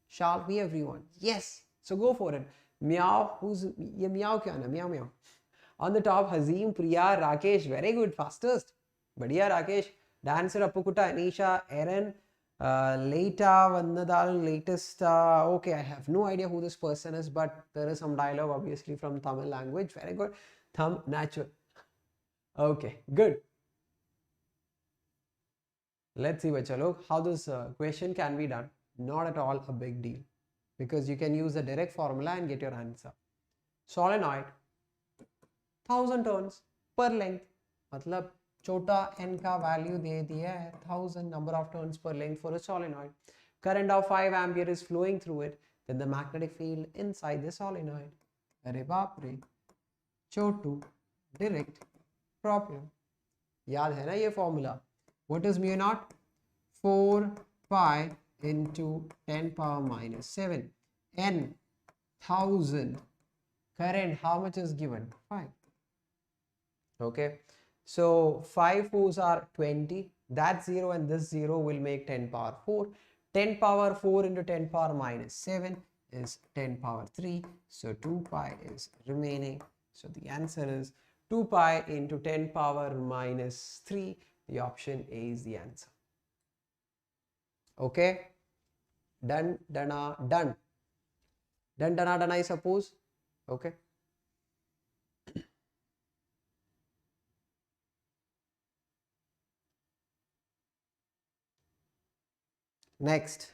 Shall we, everyone? Yes. So go for it. Meow. Ye meow kya na? Meow meow. On the top, Hazim, Priya, Rakesh. Very good. Fastest. Badhiya Rakesh. Dancer, Appukuta, Anisha, Aaron, Leita, Vandadal, latest. Okay, I have no idea who this person is, but there is some dialogue obviously from Tamil language. Very good. Thumb, natural. Okay, good. Let's see, bachalo, how this question can be done. Not at all a big deal, because you can use the direct formula and get your answer. Solenoid, 1000 turns per length. मतलब छोटा n का value दे दिया है 1000 number of turns per length for a solenoid. Current of 5 ampere is flowing through it. Then the magnetic field inside the solenoid. अरे बाप रे, छोटू, direct, problem. याद है ना ये formula? What is mu naught? 4 pi into 10 power minus 7. N, 1000. Current, how much is given? 5. Okay. So 5 fours are 20. That 0 and this 0 will make 10 power 4. 10 power 4 into 10 power minus 7 is 10 power 3. So 2 pi is remaining. So the answer is 2 pi into 10 power minus 3. The option A is the answer. Okay, done, done, done. Done, done, I suppose. Okay. Next.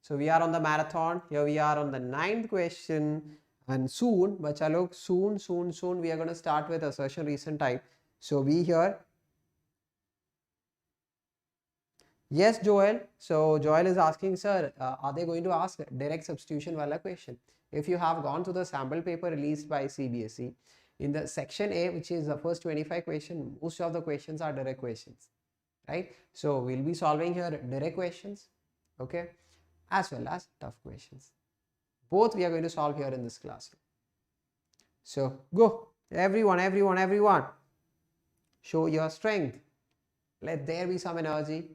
So we are on the marathon. Here we are on the 9th question. And soon, bacha log, soon, we are going to start with assertion recent type. So be here. Yes, Joel. So Joel is asking, sir, are they going to ask direct substitution wala question? If you have gone to the sample paper released by CBSE, in the section A, which is the first 25 questions, most of the questions are direct questions, right? So we'll be solving here direct questions, okay, as well as tough questions. Both we are going to solve here in this classroom. So go, everyone, show your strength. Let there be some energy.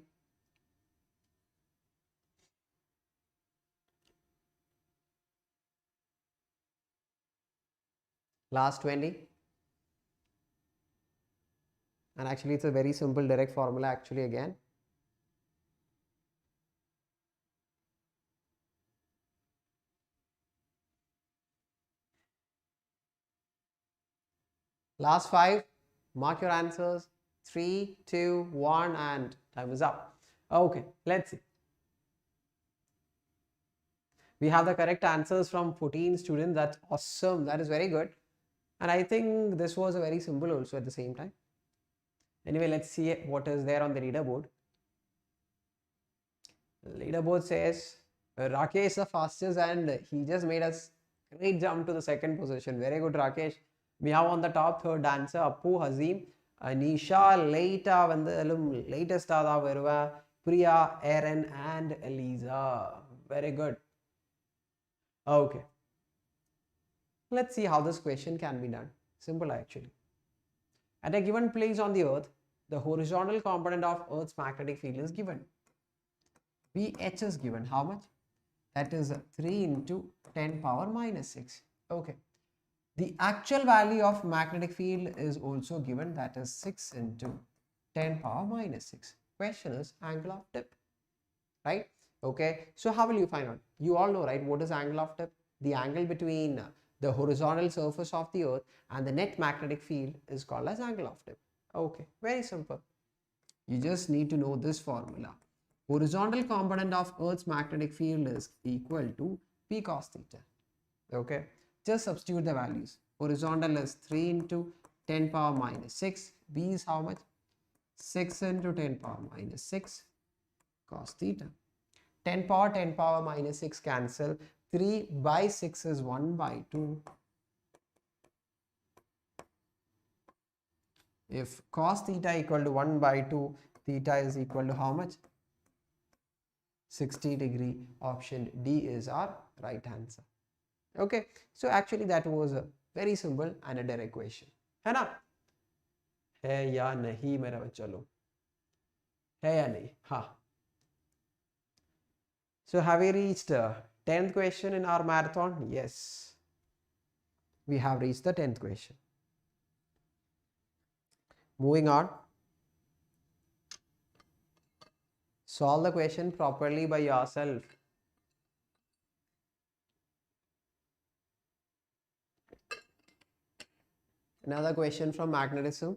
Last 20. And actually it's a very simple direct formula actually again. Last 5. Mark your answers. 3, 2, 1 and time is up. Okay, let's see. We have the correct answers from 14 students. That's awesome. That is very good. And I think this was a very simple also at the same time. Anyway, let's see what is there on the leaderboard. The leaderboard says Rakesh is the fastest and he just made us great jump to the second position. Very good, Rakesh. We have on the top third dancer Appu, Hazim, Nisha, latest Verva, Priya, Aaron and Eliza. Very good. Okay. Let's see how this question can be done. Simple actually. At a given place on the earth, the horizontal component of Earth's magnetic field is given. VH is given. How much? That is 3 into 10 power minus 6. Okay. The actual value of magnetic field is also given. That is 6 into 10 power minus 6. Question is angle of tip. Right? Okay. So how will you find out? You all know, right? What is angle of tip? The angle between the horizontal surface of the earth and the net magnetic field is called as angle of tip. Okay. Very simple. You just need to know this formula. Horizontal component of Earth's magnetic field is equal to P cos theta. Okay, just substitute the values. Horizontal is 3 into 10 power minus 6. B is how much? 6 into 10 power minus 6 cos theta. 10 power minus 6 cancel. 3 by 6 is 1 by 2. If cos theta equal to 1 by 2, theta is equal to how much? 60 degree. Option D is our right answer. Okay, so actually that was a very simple and a direct question. है ना? है या नहीं मेरा बच्चा लोग? है या नहीं? हाँ. So have we reached 10th question in our marathon? Yes. We have reached the 10th question. Moving on. Solve the question properly by yourself. Another question from magnetism.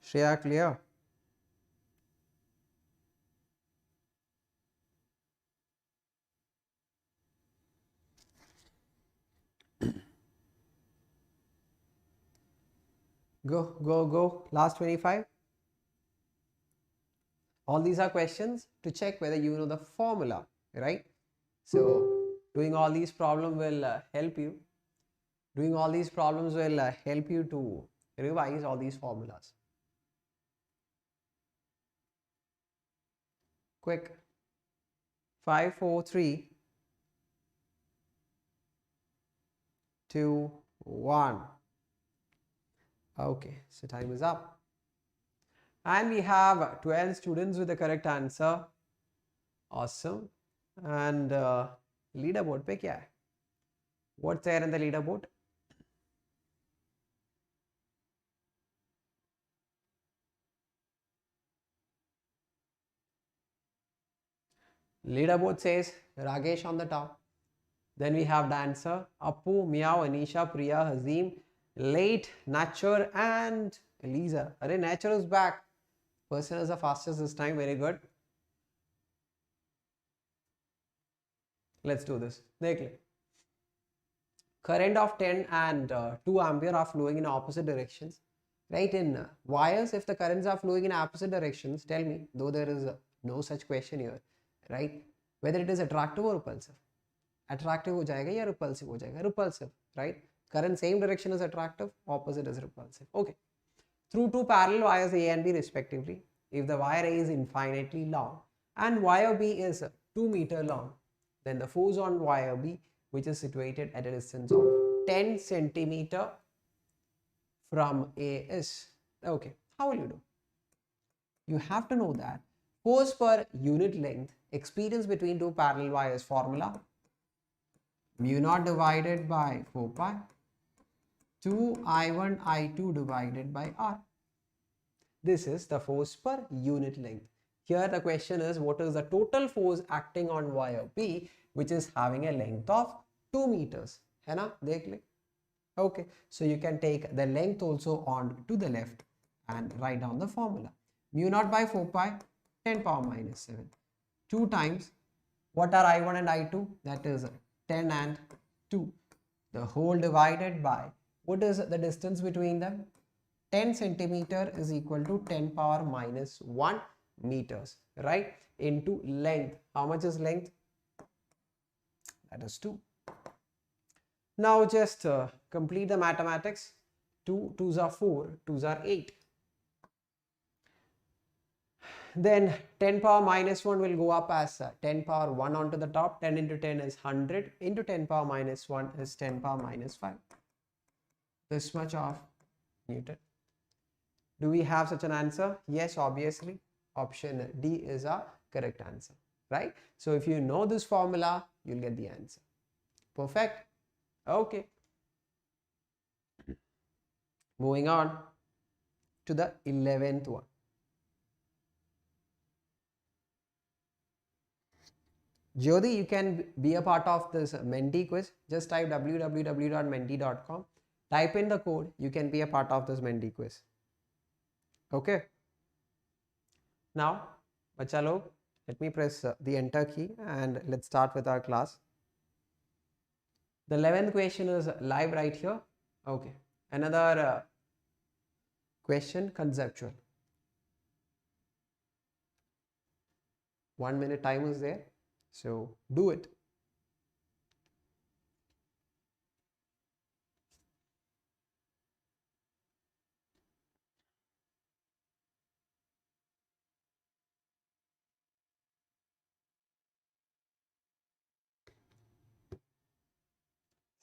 Shreya, clear? Go. Last 25. All these are questions to check whether you know the formula, right? So doing all these problems will help you. Doing all these problems will help you to revise all these formulas. Quick. 5, 4, 3, 2, 1. Okay, so time is up. And we have 12 students with the correct answer. Awesome. And leaderboard पे क्या है? What's there in the leaderboard? Leaderboard says Ragesh on the top. Then we have dancer Appu, Meow, Anisha, Priya, Hazim, Late, Nature, and Eliza. Arey, Nature is back. Person is the fastest this time. Very good. Let's do this. देख ले. Current of 10 and 2 ampere are flowing in opposite directions. Right, in wires, if the currents are flowing in opposite directions, tell me, though there is no such question here, right, whether it is attractive or repulsive. Attractive हो जाएगा या repulsive हो जाएगा? Repulsive, right? Current same direction is attractive, opposite is repulsive. Okay. Through two parallel wires A and B respectively, if the wire A is infinitely long and wire B is 2 meter long, then the force on wire B, which is situated at a distance of 10 centimeter from A is, okay, how will you do? You have to know that force per unit length experienced between two parallel wires formula mu naught divided by 4 pi 2 I1 I2 divided by R. This is the force per unit length. Here the question is, what is the total force acting on wire B, which is having a length of 2 meters? है ना? देख ले. Okay, so you can take the length also on to the left and write down the formula. Mu naught by 4 pi 10 power minus 7. 2 times, what are I1 and I2? That is 10 and 2. The whole divided by, what is the distance between them? 10 centimeter is equal to 10 power minus 1 meters, right? Into length. How much is length? That is 2. Now just complete the mathematics. 2 2s are 4, 2s are 8. Then 10 power minus 1 will go up as 10 power 1 onto the top. 10 into 10 is 100 into 10 power minus 1 is 10 power minus 5. This much of Newton. Do we have such an answer? Yes, obviously. Option D is a correct answer, right? So if you know this formula, you'll get the answer. Perfect. Okay. Moving on to the 11th one. Jyoti, you can be a part of this Menti quiz. Just type www.menti.com. Type in the code. You can be a part of this Menti quiz. Okay. Now, bacha log, let me press the enter key and let's start with our class. The 11th question is live right here. Okay. Another question, conceptual. 1 minute time is there. So do it.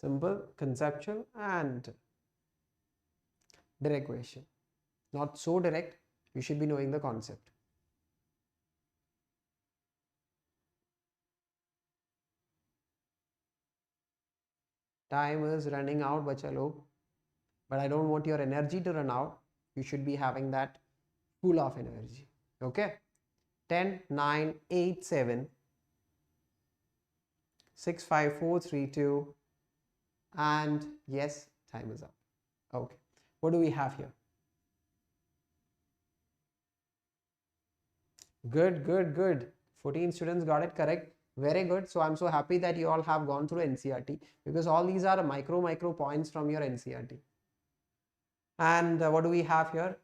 Simple, conceptual and direct question. Not so direct, you should be knowing the concept. Time is running out, bacha log. But I don't want your energy to run out. You should be having that pool of energy. Okay. 10, 9, 8, 7, 6, 5, 4, 3, 2. And yes, time is up. Okay. What do we have here? Good, good, good. 14 students got it correct. Very good. So I'm so happy that you all have gone through NCERT, because all these are micro points from your NCERT. And what do we have here?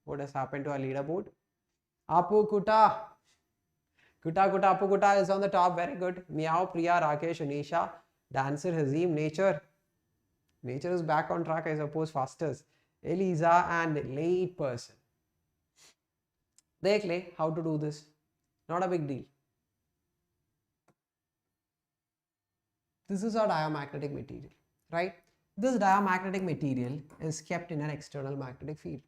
What has happened to our leaderboard? Apu Kuta. Kuta Apu Kuta is on the top. Very good. Meow, Priya, Rakesh, Anisha, Dancer, Hazim, Nature. Nature is back on track, I suppose, fastest. Eliza and late person. Dekh le how to do this. Not a big deal. This is our diamagnetic material, right? This diamagnetic material is kept in an external magnetic field.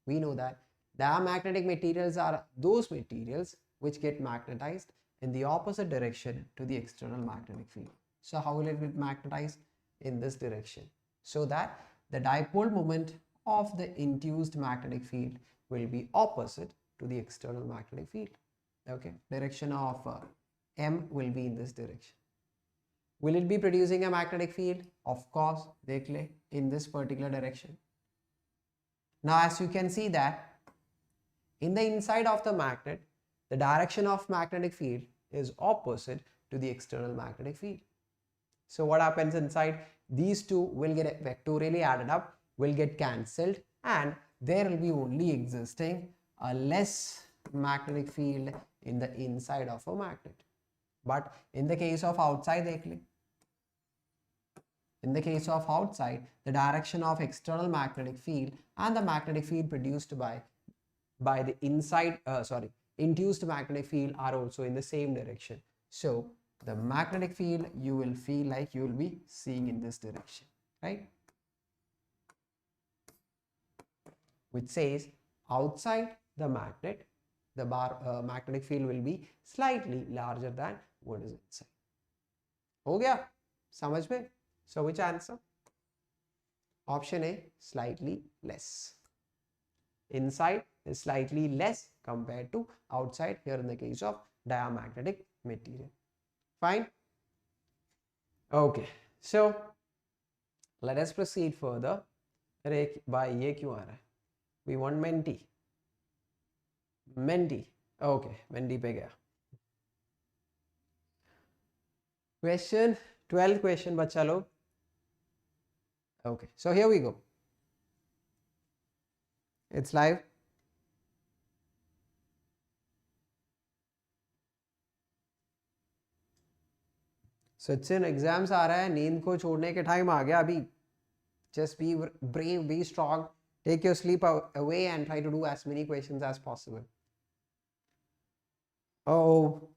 We know that diamagnetic materials are those materials which get magnetized in the opposite direction to the external magnetic field. So how will it be magnetized? In this direction, so that the dipole moment of the induced magnetic field will be opposite to the external magnetic field. Okay, direction of M will be in this direction. Will it be producing a magnetic field? Of course, in this particular direction. Now, as you can see that in the inside of the magnet, the direction of magnetic field is opposite to the external magnetic field. So what happens inside? These two will get vectorially added up, will get cancelled, and there will be only existing a less magnetic field in the inside of a magnet. But in the case of outside, the direction of external magnetic field and the magnetic field produced by the induced magnetic field are also in the same direction. So the magnetic field, you will feel like you will be seeing in this direction, right? Which says outside the magnet, the magnetic field will be slightly larger than what is inside. हो गया समझ में? So which answer? Option A, slightly less. Inside is slightly less compared to outside, here in the case of diamagnetic material. Fine. Okay, so let us proceed further. By ये क्यों आ रहा है? We want Menti. Okay, Menti पे गया. Question 12 question बच्चा लोग. Okay, so here we go. It's live. Sachin exams आ रहा है, नींद को छोड़ने के टाइम आ गया अभी. Just be brave, be strong, take your sleep away and try to do as many questions as possible. Oh,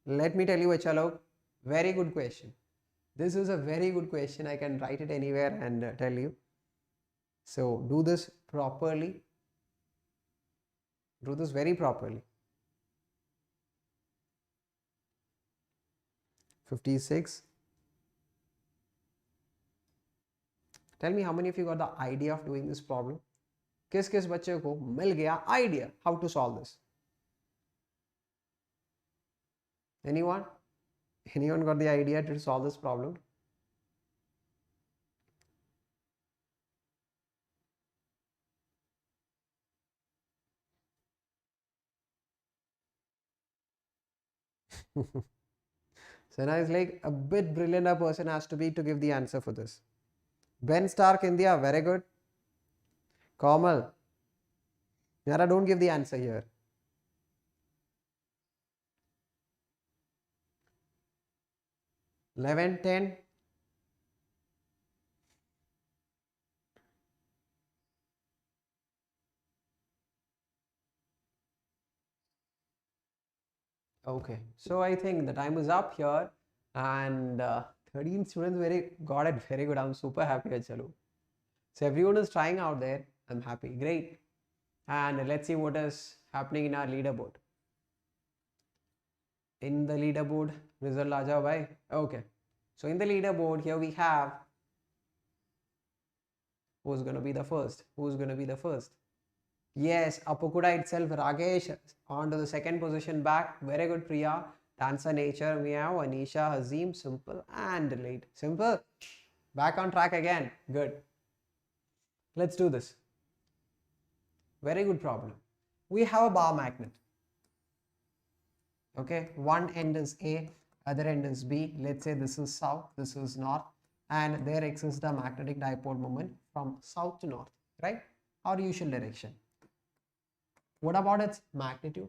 let me tell you, bachcha log, very good question. This is a very good question. I can write it anywhere and tell you. So do this properly. Do this very properly. 56. Tell me how many of you got the idea of doing this problem? किस बच्चे को मिल गया idea how to solve this? Anyone? Anyone got the idea to solve this problem? So now it's like a bit brilliant a person has to be to give the answer for this. Ben Stark India, very good. Kamal, Yara, don't give the answer here. Eleven, 10. Okay, so I think the time is up here, and 13 students got it very good. I'm super happy. Chalo. So everyone is trying out there. I'm happy. Great. And let's see what is happening in our leaderboard. In the leaderboard, result aa jao bhai. Okay. So in the leaderboard, here we have who's going to be the first. Who's going to be the first? Yes, Apukuda itself, Ragesh on to the second position back. Very good, Priya. Dancer Nature, Meow, Anisha, Hazim, Simple and Delete. Simple. Back on track again. Good. Let's do this. Very good problem. We have a bar magnet. Okay, one end is A, other end is B. Let's say this is south, this is north, and there exists the magnetic dipole moment from south to north, right? Our usual direction. What about its magnitude?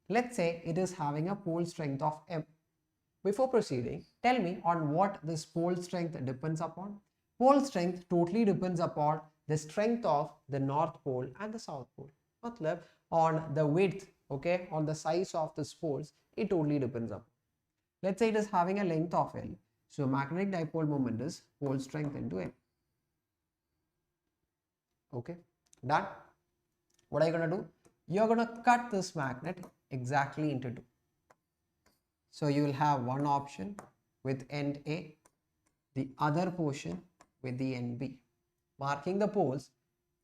Let's say it is having a pole strength of M. Before proceeding, tell me on what this pole strength depends upon. Pole strength totally depends upon the strength of the north pole and the south pole. Matlab, on the width, okay, on the size of the poles, it totally depends upon. Let's say it is having a length of L. So magnetic dipole moment is pole strength into M. Okay, done. What are you going to do? You're going to cut this magnet exactly into two. So you will have one option with end A, the other portion with the end B. Marking the poles,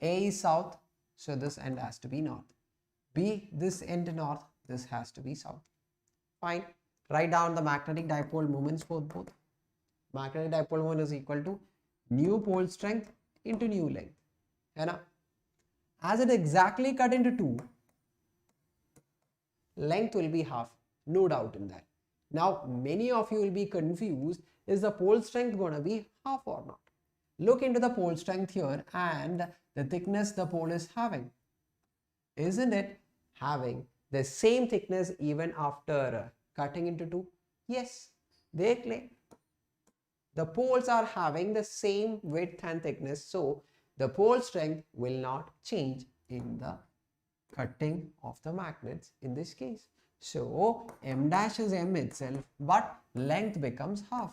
A is south, so this end has to be north. B, this end north, this has to be south. Fine. Write down the magnetic dipole moments for both. Magnetic dipole moment is equal to new pole strength into new length. As it exactly cut into two, length will be half, no doubt in that. Now, many of you will be confused, is the pole strength going to be half or not? Look into the pole strength here and the thickness the pole is having. Isn't it having the same thickness even after cutting into two? Yes, they claim. The poles are having the same width and thickness, so the pole strength will not change in the cutting of the magnets in this case. So m dash is m itself, but length becomes half,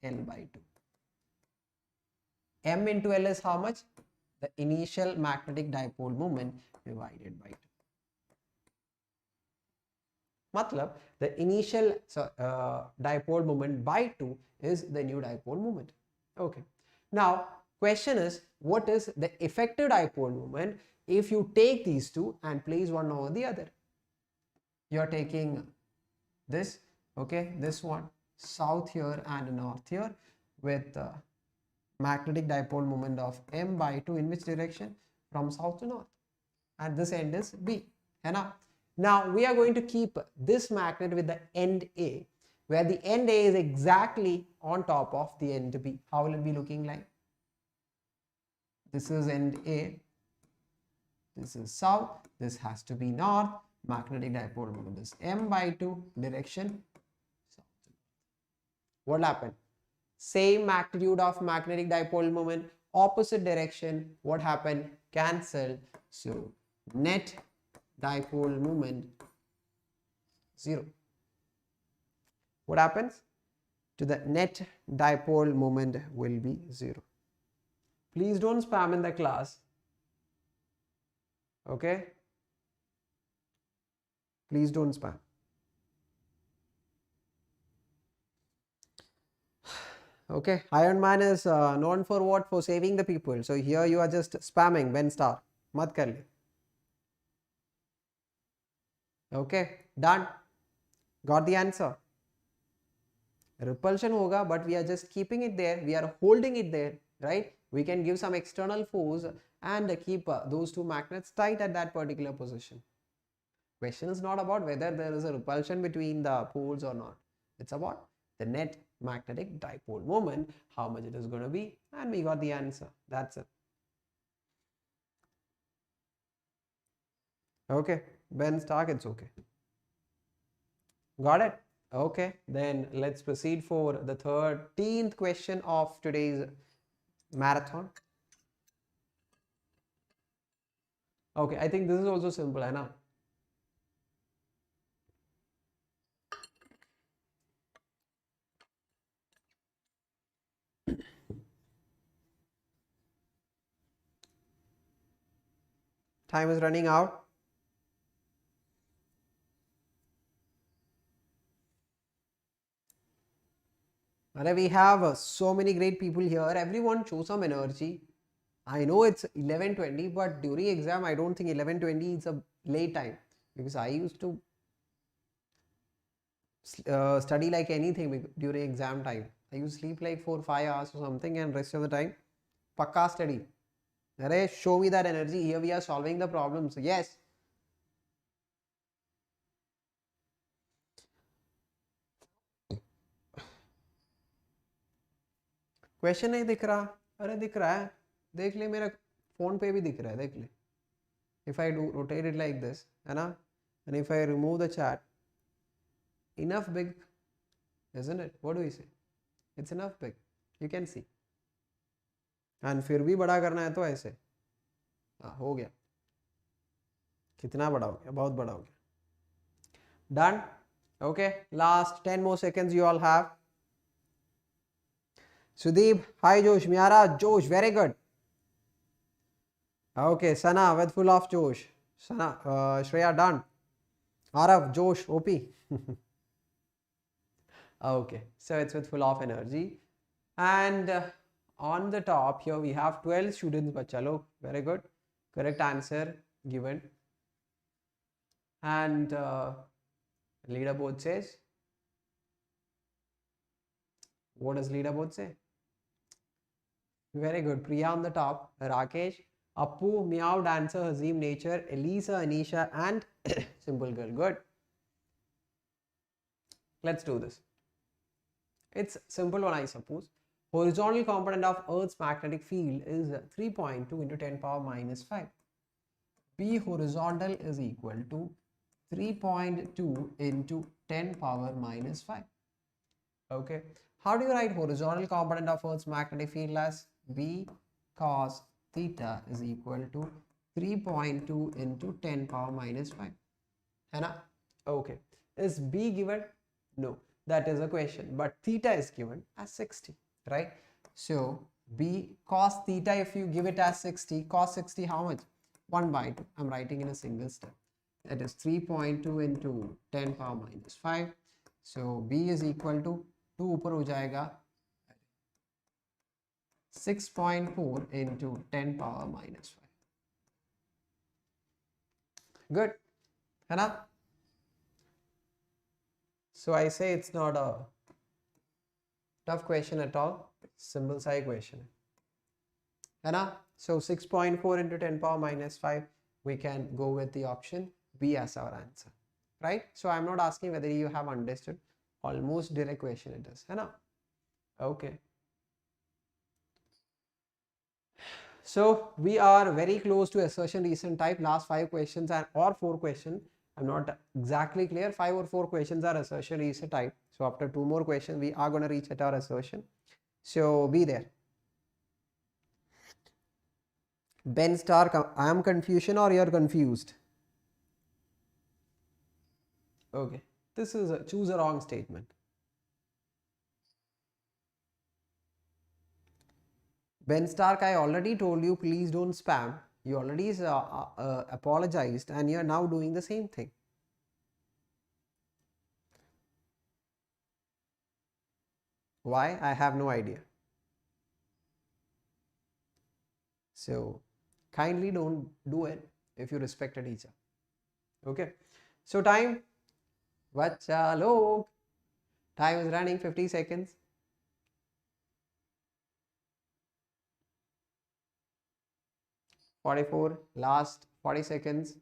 L by 2. M into L is how much? The initial magnetic dipole moment divided by 2. Matlab, the initial dipole moment by 2 is the new dipole moment. Okay. Now, question is, what is the effective dipole moment if you take these two and place one over the other? You are taking this, okay, this one, south here and north here, with magnetic dipole moment of m by 2 in which direction? From south to north. And this end is B. Now we are going to keep this magnet with the end A, where the end A is exactly on top of the end B. How will it be looking like? This is end A, this is south, this has to be north. Magnetic dipole moment is m by 2, direction south. What happened? Same magnitude of magnetic dipole moment, opposite direction. What happened? Cancel. So net dipole moment 0. What happens? To the net dipole moment will be 0. Please don't spam in the class. Okay? Please don't spam. Okay, Iron Man is known for what? For saving the people. So here you are just spamming Ben Star. Mat kar le. Okay, done. Got the answer. Repulsion hoga, but we are just keeping it there. We are holding it there, right? We can give some external force and keep those two magnets tight at that particular position. Question is not about whether there is a repulsion between the poles or not. It's about the net magnetic dipole moment, how much it is going to be, and we got the answer. That's it. Okay, Ben Stark, it's okay. Got it? Okay, then let's proceed for the 13th question of today's marathon. Okay, I think this is also simple, hai na? Time is running out. We have so many great people here. Everyone show some energy. I know it's 11:20, but during exam, I don't think 11:20 is a late time, because I used to study like anything during exam time. I used to sleep like 4-5 hours or something, and rest of the time, pakka study. Show me that energy. Here we are solving the problems. Yes. Question नहीं दिख रहा? अरे दिख रहा है, देख ले, मेरा फोन पे भी दिख रहा है, देख ले. If I do rotate it like this, है ना, and if I remove the chat, enough big, isn't it? What do we say? It's enough big. You can see. And फिर भी बड़ा करना है तो ऐसे. हाँ, हो गया. कितना बड़ा हो गया? बहुत बड़ा हो गया. Done. Okay. Last 10 more seconds you all have. Sudeep, hi Josh. Miara, Josh, very good. Okay, Sana, with full of Josh. Sana, Shreya, done. Arav, Josh, OP. Okay, so it's with full of energy. And on the top here we have 12 students, bacha log. Very good. Correct answer given. And leaderboard says, what does leaderboard say? Very good. Priya on the top, Rakesh, Appu, Meow, Dancer, Hazim, Nature, Elisa, Anisha, and Simple Girl. Good. Let's do this. It's simple one, I suppose. Horizontal component of Earth's magnetic field is 3.2 into 10 power minus 5. B horizontal is equal to 3.2 into 10 power minus 5. Okay. How do you write horizontal component of Earth's magnetic field as B cos theta is equal to 3.2 into 10 power minus 5? Hai okay. Is B given? No. That is a question. But theta is given as 60. Right? So B cos theta, if you give it as 60, cos 60 how much? 1 by 2. I'm writing in a single step. That is 3.2 into 10 power minus 5. So B is equal to 2 ऊपर हो जाएगा 6.4 into 10 power minus 5. Good. है ना? So I say it's not a tough question at all. Simple side question. है ना? So 6.4 into 10 power minus 5, we can go with the option B as our answer. Right? So I'm not asking whether you have understood. Almost direct question it is. है ना? Okay. So we are very close to assertion recent type. Last 5 questions or 4 questions. I'm not exactly clear. 5 or 4 questions are assertion recent type. So after 2 more questions, we are going to reach at our assertion. So be there. Ben Star, I am confusion or you're confused? Okay. This is choose a wrong statement. Ben Stark, I already told you, please don't spam. You already apologized and you're now doing the same thing. Why? I have no idea. So kindly don't do it if you respect a teacher. Okay. So time. Vacha log. Time is running 50 seconds. (44) last 40 seconds.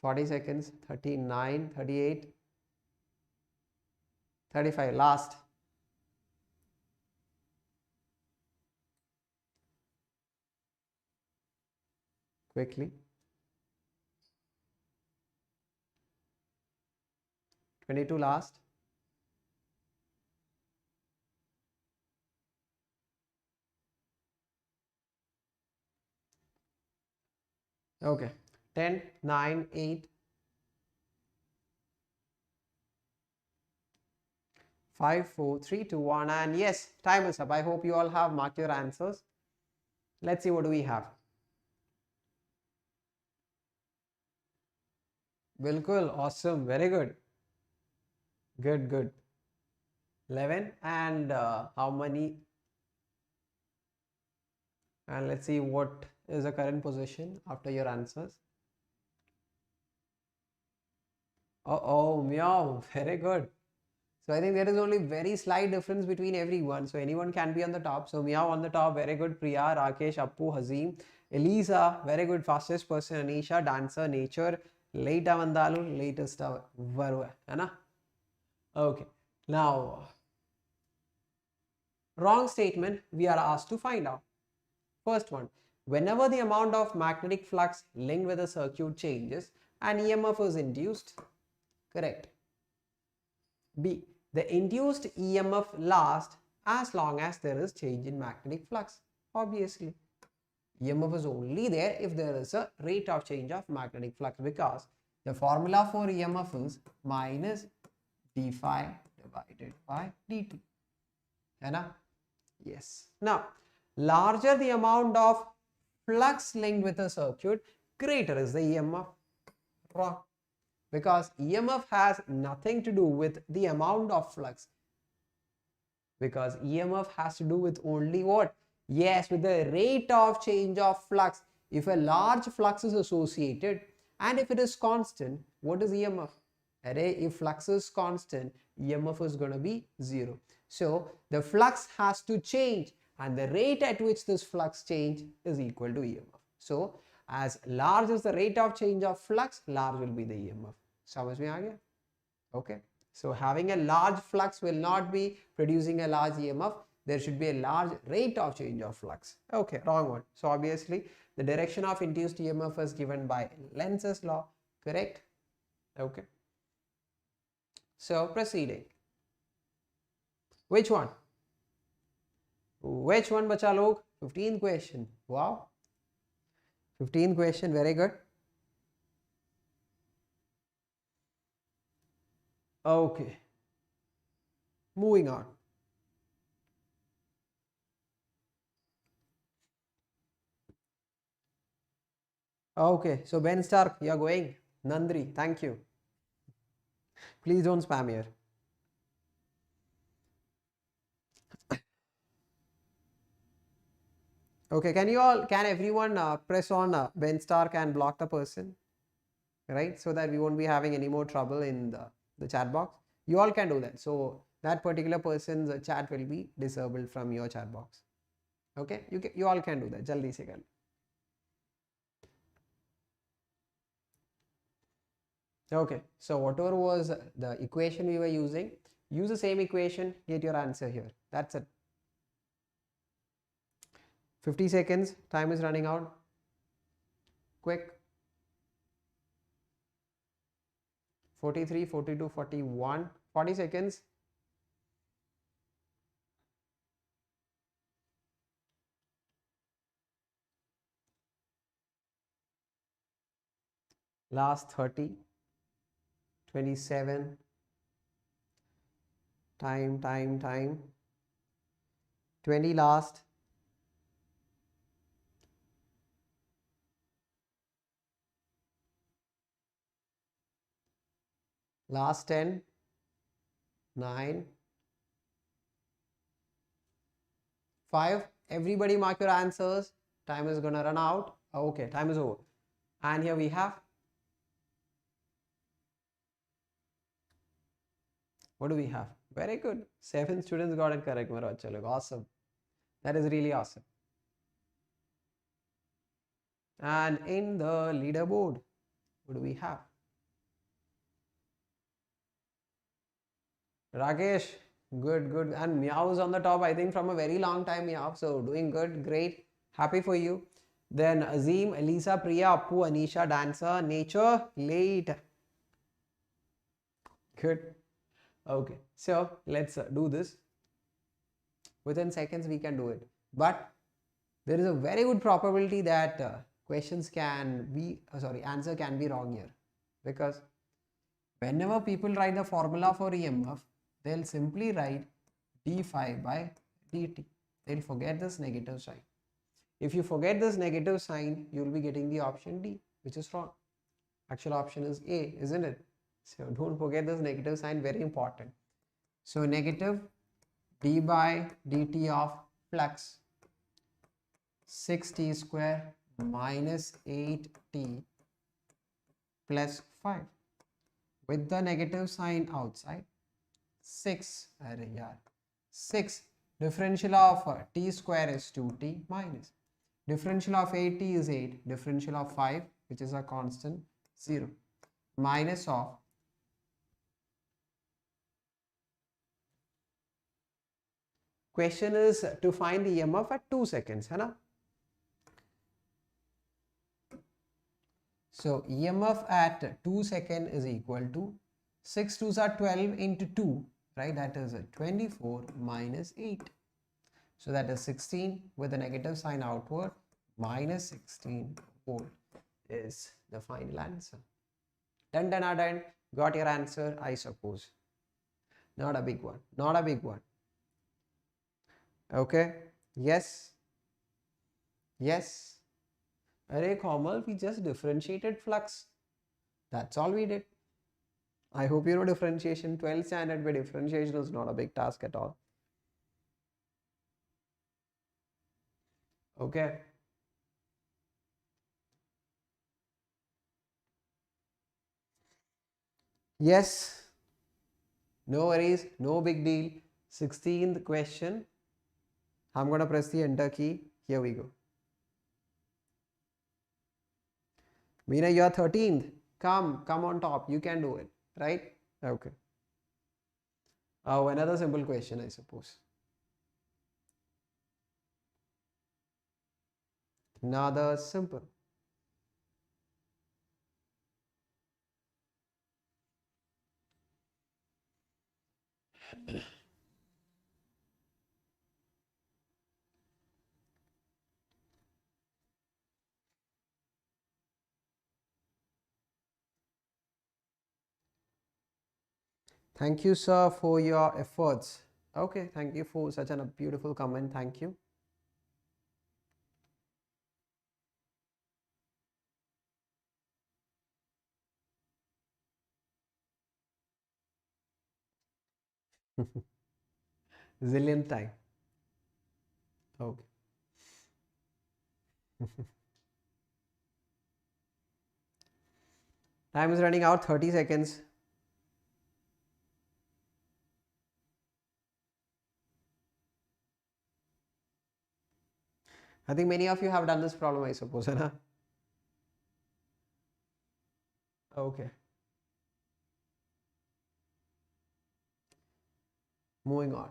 40 seconds. 39, 38, 35 last. Quickly. 22 last. Okay. 10, 9, 8, 5, 4, 3, 2, 1, and yes, time is up. I hope you all have marked your answers. Let's see what do we have. Bilkul, awesome, very good. Good, good. 11 and how many? And let's see what is the current position after your answers. Oh, meow, very good. So I think there is only very slight difference between everyone. So anyone can be on the top. So Meow on the top, very good. Priya, Rakesh, Appu, Hazim, Elisa, very good. Fastest person, Anisha, Dancer, Nature, Later Vandalu, latest Varu, है ना? Okay. Now, wrong statement we are asked to find out. First one, whenever the amount of magnetic flux linked with a circuit changes, an EMF is induced. Correct. B, the induced EMF lasts as long as there is change in magnetic flux. Obviously, EMF is only there if there is a rate of change of magnetic flux, because the formula for EMF is minus d phi divided by dt. Yes. Now, larger the amount of flux linked with a circuit, greater is the EMF. Wrong. because EMF has nothing to do with the amount of flux, because EMF has to do with only what? Yes, with the rate of change of flux. If a large flux is associated and if it is constant, what is EMF? Array, if flux is constant, EMF is going to be 0. So the flux has to change and the rate at which this flux change is equal to EMF. So as large as the rate of change of flux, large will be the EMF. समझ में आ गया? Okay. So having a large flux will not be producing a large EMF. There should be a large rate of change of flux. Okay, wrong one. So obviously the direction of induced EMF is given by Lenz's law, correct? Okay. So proceeding. Which one? Which one, bacha log? 15th question. Wow. 15th question, very good. Okay. Moving on. Okay, so Ben Stark, you are going. Nandri, thank you. Please don't spam here. Okay, can everyone press on Ben Stark and block the person, right? So that we won't be having any more trouble in the chat box. You all can do that. So that particular person's chat will be disabled from your chat box. Okay, you all can do that. Jaldi se kar. Okay, so whatever was the equation we were using, use the same equation, get your answer here. That's it. 50 seconds, time is running out. Quick. 43, 42, 41, 40 seconds. Last 30, 27, time, 20 last. Last 10, 9, 5. Everybody mark your answers. Time is gonna run out. Okay, time is over. And here we have, what do we have? Very good. 7 students got it correct. Awesome. That is really awesome. And in the leaderboard, what do we have? Rakesh, good. And Meow is on the top, I think, from a very long time, Meow. So doing good, great. Happy for you. Then Azim, Elisa, Priya, Appu, Anisha, Dancer, Nature, late. Good. Okay, so let's do this. Within seconds we can do it. But there is a very good probability that answer can be wrong here. Because whenever people write the formula for EMF, they'll simply write d phi by dt. They'll forget this negative sign. If you forget this negative sign, you'll be getting the option D, which is wrong. Actual option is A, isn't it? So don't forget this negative sign, very important. So negative d by dt of flux 6t square minus 8t plus 5. With the negative sign outside, 6 differential of t square is 2t minus differential of 8t is 8, differential of 5, which is a constant, 0, minus of question is to find the EMF at 2 seconds, hai na? So EMF at 2 seconds is equal to 6 2s are 12 into 2, right? That is 24 minus 8. So that is 16 with a negative sign outward, minus 16 volt is the final answer. Done. Got your answer, I suppose. Not a big one. Okay. Yes. Array Komal, we just differentiated flux. That's all we did. I hope you know differentiation. 12th standard where differentiation is not a big task at all. Okay. Yes. No worries. No big deal. 16th question. I'm going to press the enter key. Here we go. Meena, you are 13th. Come on top. You can do it. Right? Okay. Oh, another simple question, I suppose. Another simple. Thank you, sir, for your efforts. Okay, thank you for such a beautiful comment. Thank you. Zillion time. Okay. Time is running out, 30 seconds. I think many of you have done this problem, I suppose. Huh? Okay. Moving on.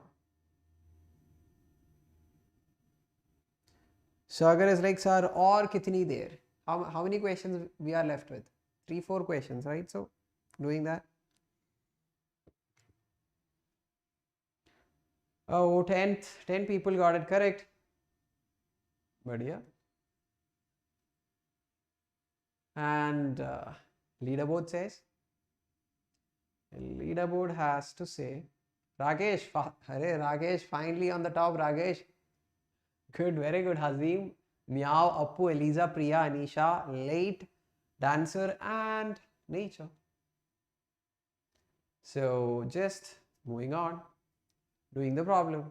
Sagar is like, sir, or kitni der? How many questions we are left with? 3-4 questions, right? So, doing that. Oh, 10 people got it correct. Badhiya. And leaderboard says, leaderboard has to say, Rakesh, Rakesh, finally on the top, Rakesh. Good, very good. Hazim, Meow, Appu, Eliza, Priya, Anisha, Late, Dancer, and Nature. So, just moving on, doing the problem.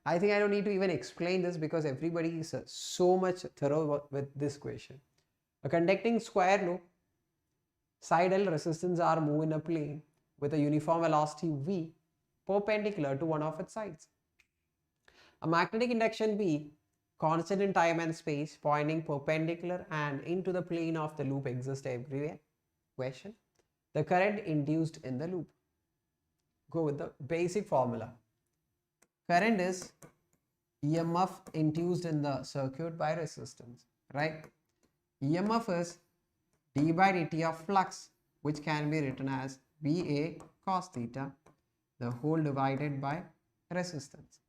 I think I don't need to even explain this because everybody is so much thorough with this question. A conducting square loop, side L resistance R move in a plane with a uniform velocity V perpendicular to one of its sides. A magnetic induction B, constant in time and space, pointing perpendicular and into the plane of the loop exists everywhere. Question. The current induced in the loop. Go with the basic formula. Current is EMF induced in the circuit by resistance, right? EMF is d by dt of flux, which can be written as VA cos theta, the whole divided by resistance.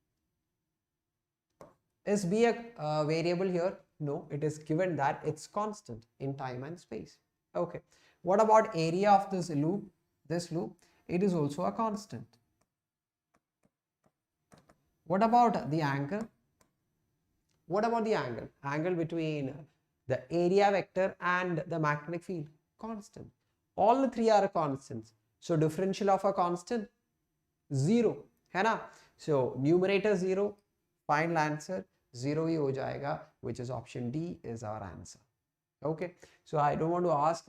Is B a variable here? No, it is given that it's constant in time and space. Okay. What about area of this loop? This loop, it is also a constant. What about the angle? What about the angle? Angle between the area vector and the magnetic field? Constant. All the three are constants. So differential of a constant, 0. है ना? So numerator 0, final answer 0 ही हो जाएगा, which is option D is our answer. Okay. So I don't want to ask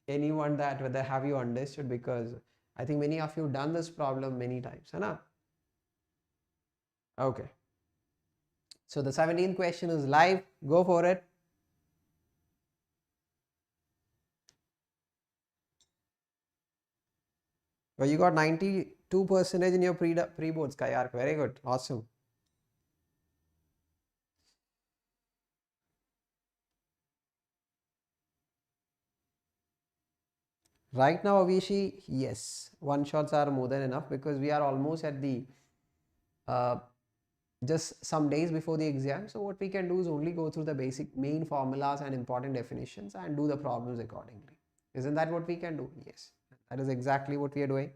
anyone that whether have you understood, because I think many of you done this problem many times. है ना? Okay. So the 17th question is live. Go for it. Well, you got 92% in your pre-boards, Kayark. Very good. Awesome. Right now, Avishi, yes, one shots are more than enough because we are almost at the just some days before the exam. So what we can do is only go through the basic main formulas and important definitions and do the problems accordingly. Isn't that what we can do? Yes, that is exactly what we are doing.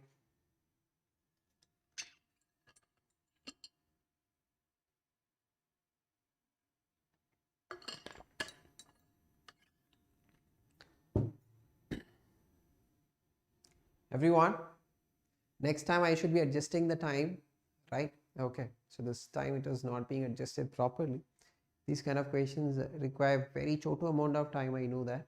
everyone. Next time I should be adjusting the time, right? Okay, so this time it is not being adjusted properly. These kind of questions require very chotu amount of time, I know that.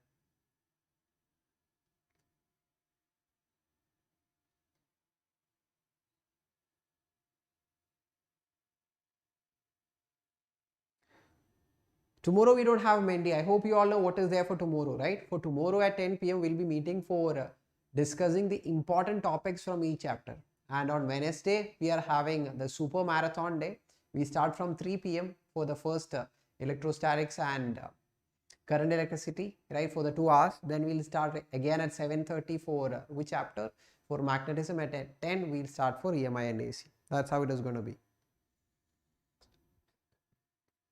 Tomorrow we don't have Mendy. I hope you all know what is there for tomorrow, right? For tomorrow at 10 p.m. we'll be meeting for discussing the important topics from each chapter. And on Wednesday we are having the super marathon day. We start from 3 p.m. for the first electrostatics and current electricity, right, for the 2 hours. Then we'll start again at 7:30 for which chapter? For magnetism. At 10 we'll start for EMI and AC. That's how it is going to be.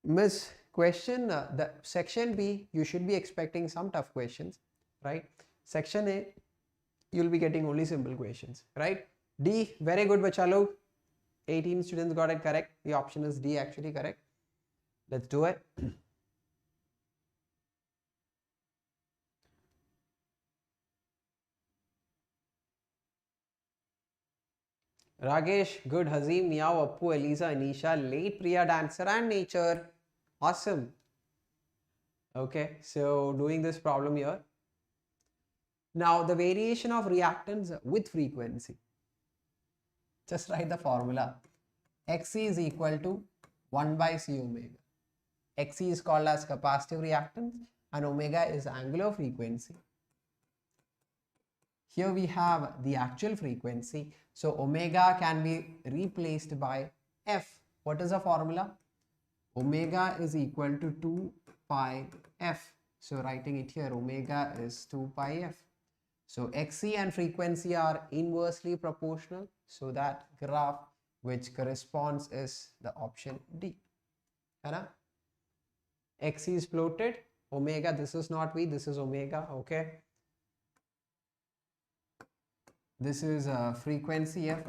Miss, question the section B, you should be expecting some tough questions, right? Section A, you'll be getting only simple questions, right? D, very good bacha log. 18 students got it correct. The option is D actually correct. Let's do it. Ragesh, good. Hazim, Miao, Appu, Eliza, Anisha, late Priya, dancer and nature. Awesome. Okay, so doing this problem here. Now the variation of reactance with frequency. Just write the formula. Xc is equal to 1 by C omega. Xc is called as capacitive reactance and omega is angular frequency. Here we have the actual frequency. So omega can be replaced by F. What is the formula? Omega is equal to 2 pi F. So writing it here, omega is 2 pi F. So Xc and frequency are inversely proportional. So that graph which corresponds is the option D. Xc is plotted, omega, this is not V, this is omega, okay. This is frequency F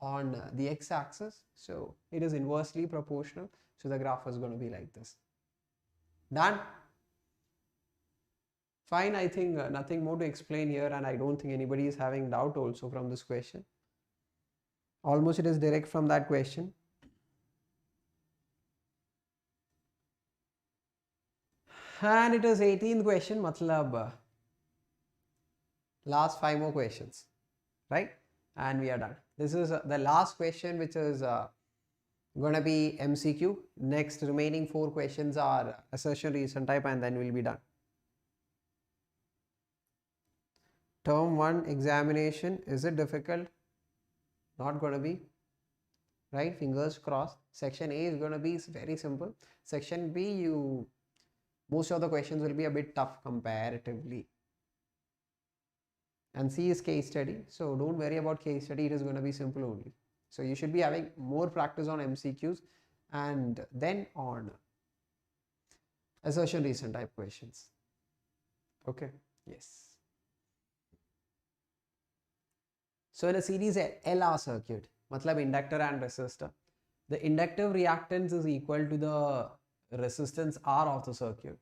on the x-axis, so it is inversely proportional. So the graph is going to be like this. Done? Fine, I think nothing more to explain here, and I don't think anybody is having doubt also from this question. Almost it is direct from that question. And it is 18th question, matlab last 5 more questions, right? And we are done. This is the last question, which is going to be MCQ. Next remaining 4 questions are assertion, reason type, and then we'll be done. Term 1 examination, is it difficult? Not going to be, right? Fingers crossed. Section A is going to be very simple. Section B, most of the questions will be a bit tough comparatively. And C is case study, so don't worry about case study, it is going to be simple only. So you should be having more practice on MCQs and then on assertion, reason type questions. Okay, yes. So in a series LR circuit, matlab inductor and resistor, the inductive reactance is equal to the resistance R of the circuit.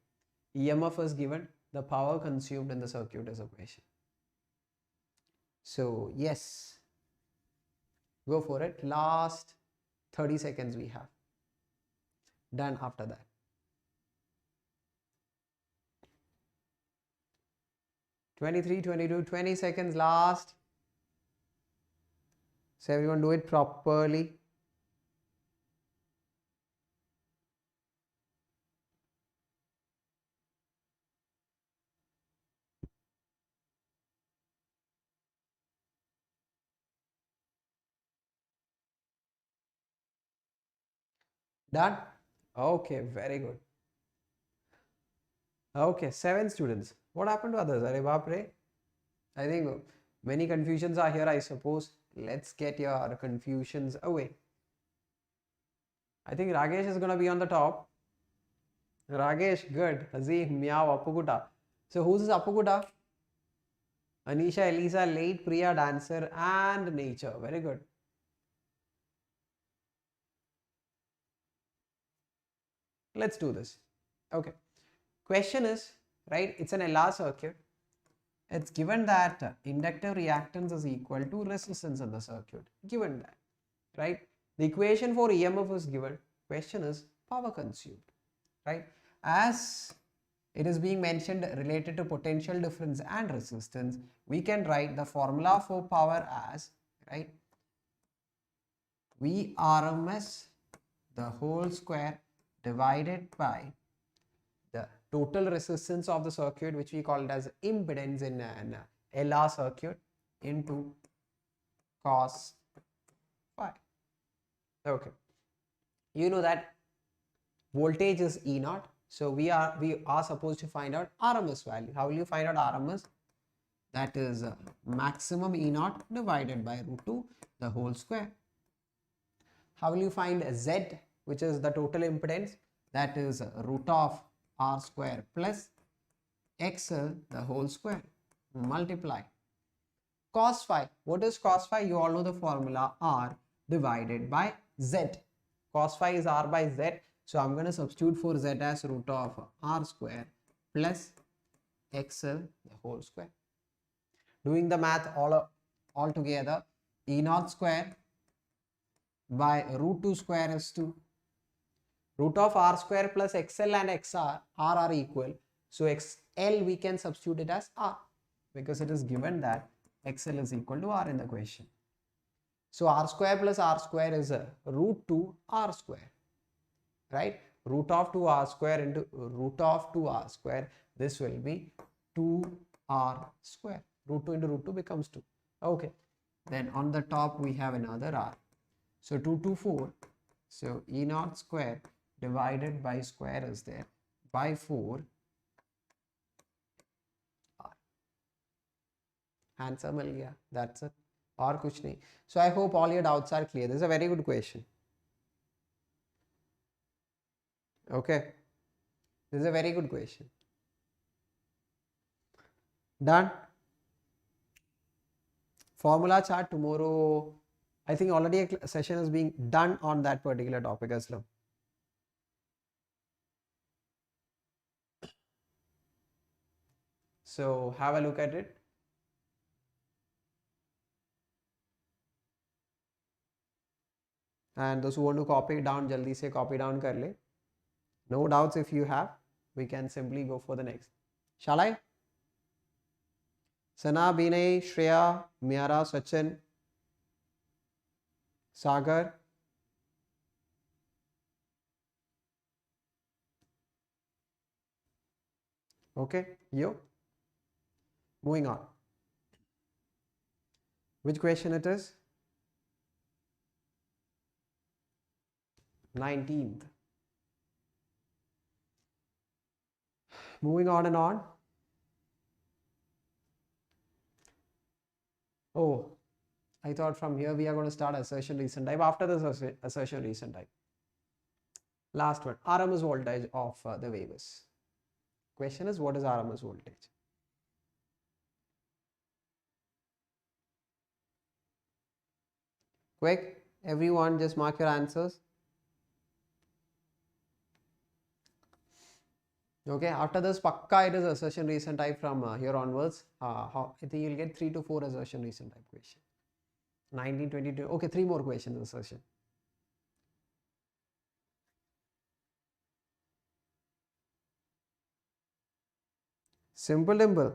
EMF is given, the power consumed in the circuit is a question. So yes, go for it. Last 30 seconds we have. Done after that. (23, 22, 20 seconds last. So everyone do it properly. Done? Okay, very good. Okay, 7 students. What happened to others? Are baapre? I think many confusions are here, I suppose. Let's get your confusions away. I think Ragesh is going to be on the top. Ragesh, good. Hazim, Miao, Apukuta. So who's this Apukuta? Anisha, Elisa, late, Priya, dancer, and nature. Very good. Let's do this. Okay. Question is, right, it's an LR circuit. It's given that inductive reactance is equal to resistance in the circuit. Given that, right? The equation for EMF is given. Question is power consumed, right? As it is being mentioned related to potential difference and resistance, we can write the formula for power as, right, V RMS the whole square divided by the total resistance of the circuit, which we call it as impedance in an LR circuit, into cos phi. Okay, you know that voltage is E naught, so we are supposed to find out RMS value. How will you find out RMS? That is maximum E naught divided by root 2 the whole square. How will you find Z, which is the total impedance? That is root of R square plus XL the whole square, multiply cos phi. What is cos phi? You all know the formula, R divided by Z. Cos phi is R by Z. So I'm going to substitute for Z as root of R square plus XL the whole square. Doing the math all together, E naught square by root 2 square is 2. Root of R square plus XL and XR, R are equal. So XL we can substitute it as R because it is given that XL is equal to R in the question. So R square plus R square is root 2 R square, right? Root of 2 R square into root of 2 R square. This will be 2 R square. Root 2 into root 2 becomes 2. Okay. Then on the top we have another R. So 2 to 4. So E naught square divided by square is there by 4 R. Answer mil gaya. That's it. Or kuch nahi. So I hope all your doubts are clear. This is a very good question. Okay. This is a very good question. Done. Formula chart tomorrow. I think already a session is being done on that particular topic as well. So have a look at it. And those who want to copy it down, jaldi se copy down kar le. No doubts if you have, we can simply go for the next. Shall I? Sana, Binay, Shreya, Miara, Sachin, Sagar. Okay, you. Moving on. Which question it is? 19th. Moving on and on. Oh, I thought from here we are going to start assertion recent type after this assertion recent type. Last one, RMS voltage of the wavers. Question is, what is RMS voltage? Quick, everyone just mark your answers. Okay, after this pakka it is assertion recent type from here onwards. I think you'll get 3 to 4 assertion recent type questions. 19, 22, okay, 3 more questions assertion. Simple dimple.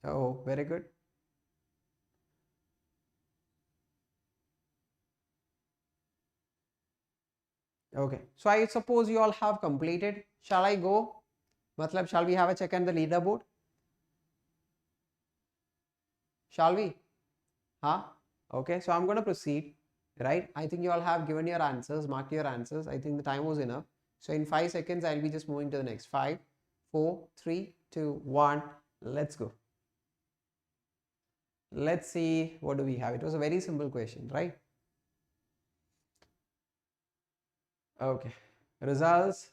Oh, very good. Okay, so I suppose you all have completed. Shall I go? Matlab, shall we have a check on the leaderboard? Shall we? Huh? Okay, so I'm going to proceed, right? I think you all have given your answers, marked your answers. I think the time was enough. So in 5 seconds, I'll be just moving to the next. 5, 4, 3, 2, 1. Let's go. Let's see what do we have. It was a very simple question, right? Okay, results.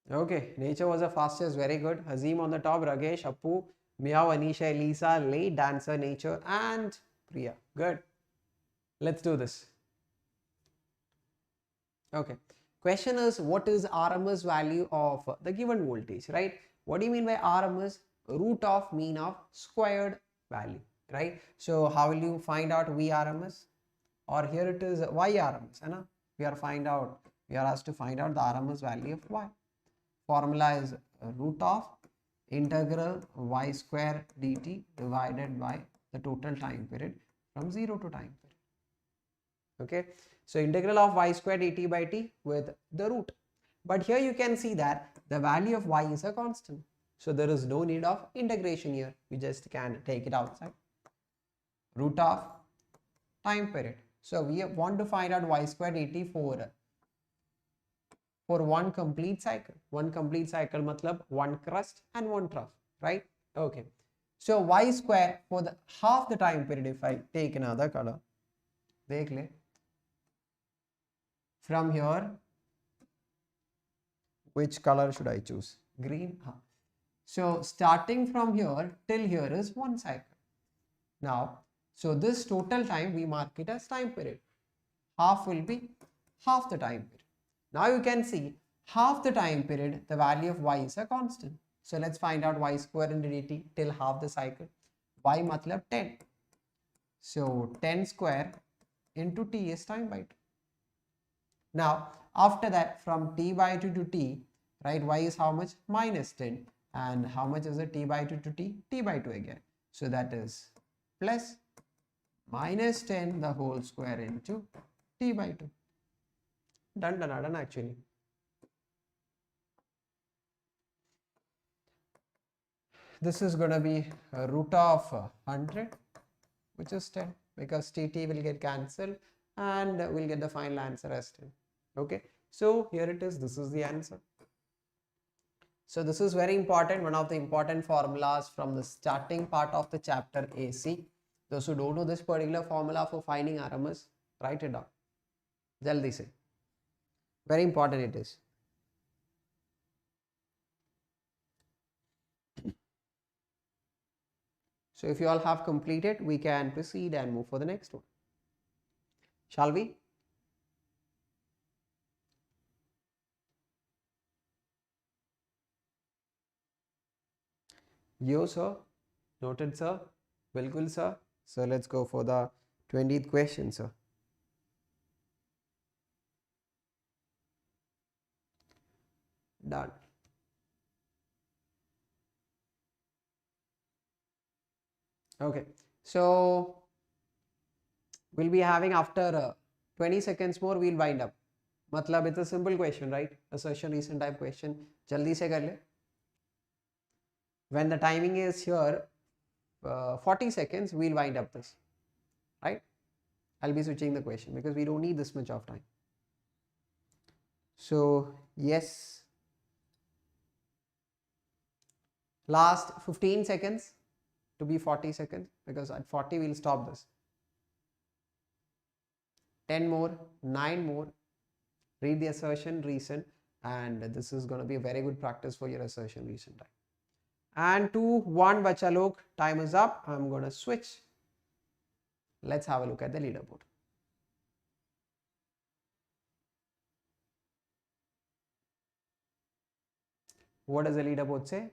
Okay, nature was the fastest, very good. Hazim on the top, Ragesh, Appu, Meow, Anisha, Elisa, late dancer, nature, and Priya. Good. Let's do this. Okay, Question is, what is RMS value of the given voltage, right? What do you mean by RMS? Root of mean of squared value, right? So how will you find out VRMS? Or here it is YRMS, है ना? We are asked to find out the RMS value of Y. Formula is root of integral y square dt divided by the total time period from 0 to time period. Okay, so integral of y square dt by t with the root. But here you can see that the value of y is a constant. So there is no need of integration here. We just can take it outside. Root of time period. So we want to find out y square dt for one complete cycle. One complete cycle matlab one crust and one trough, right? Okay. So y square for the half the time period, if I take another color, dekh le. From here, which color should I choose? Green. So starting from here till here is one cycle. Now, so this total time we mark it as time period. Half will be half the time period. Now you can see half the time period, the value of y is a constant. So let's find out y square into dt till half the cycle. Y matlab 10. So 10 square into t is time by 2. Now after that, from t by 2 to t, right, y is how much? Minus 10. And how much is it? T by 2 to t? T by 2 again. So that is plus minus 10 the whole square into t by 2. Done actually. This is going to be a root of 100, which is 10, because tt will get cancelled and we'll get the final answer as 10. Okay, so here it is. This is the answer. So this is very important, one of the important formulas from the starting part of the chapter AC. Those who don't know this particular formula for finding RMS, write it down. Jaldi se. Very important it is. So if you all have completed, we can proceed and move for the next one. Shall we? Yo sir, noted sir, bilkul sir. So let's go for the 20th question sir. Done. Okay, so we'll be having after 20 seconds more, we'll wind up. Matlab it's a simple question, right? Assertion recent type question. Jaldi se kar le. When the timing is here 40 seconds, we'll wind up this, right? I'll be switching the question because we don't need this much of time. So yes, last 15 seconds to be 40 seconds, because at 40 we'll stop this. 10 more, 9 more, read the assertion recent, and this is going to be a very good practice for your assertion recent time. And 2, 1, bacha log, time is up. I'm going to switch. Let's have a look at the leaderboard. What does the leaderboard say?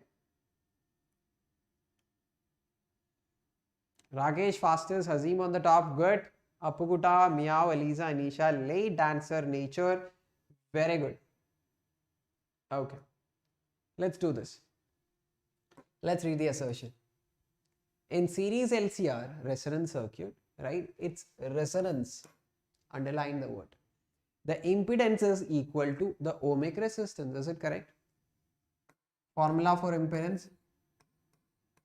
Rakesh fastest, Hazim on the top, good. Apukuta, Meow, Eliza, Anisha, late dancer, nature, very good. Okay, let's do this. Let's read the assertion. In series LCR, resonance circuit, right? It's resonance, underline the word. The impedance is equal to the ohmic resistance, is it correct? Formula for impedance,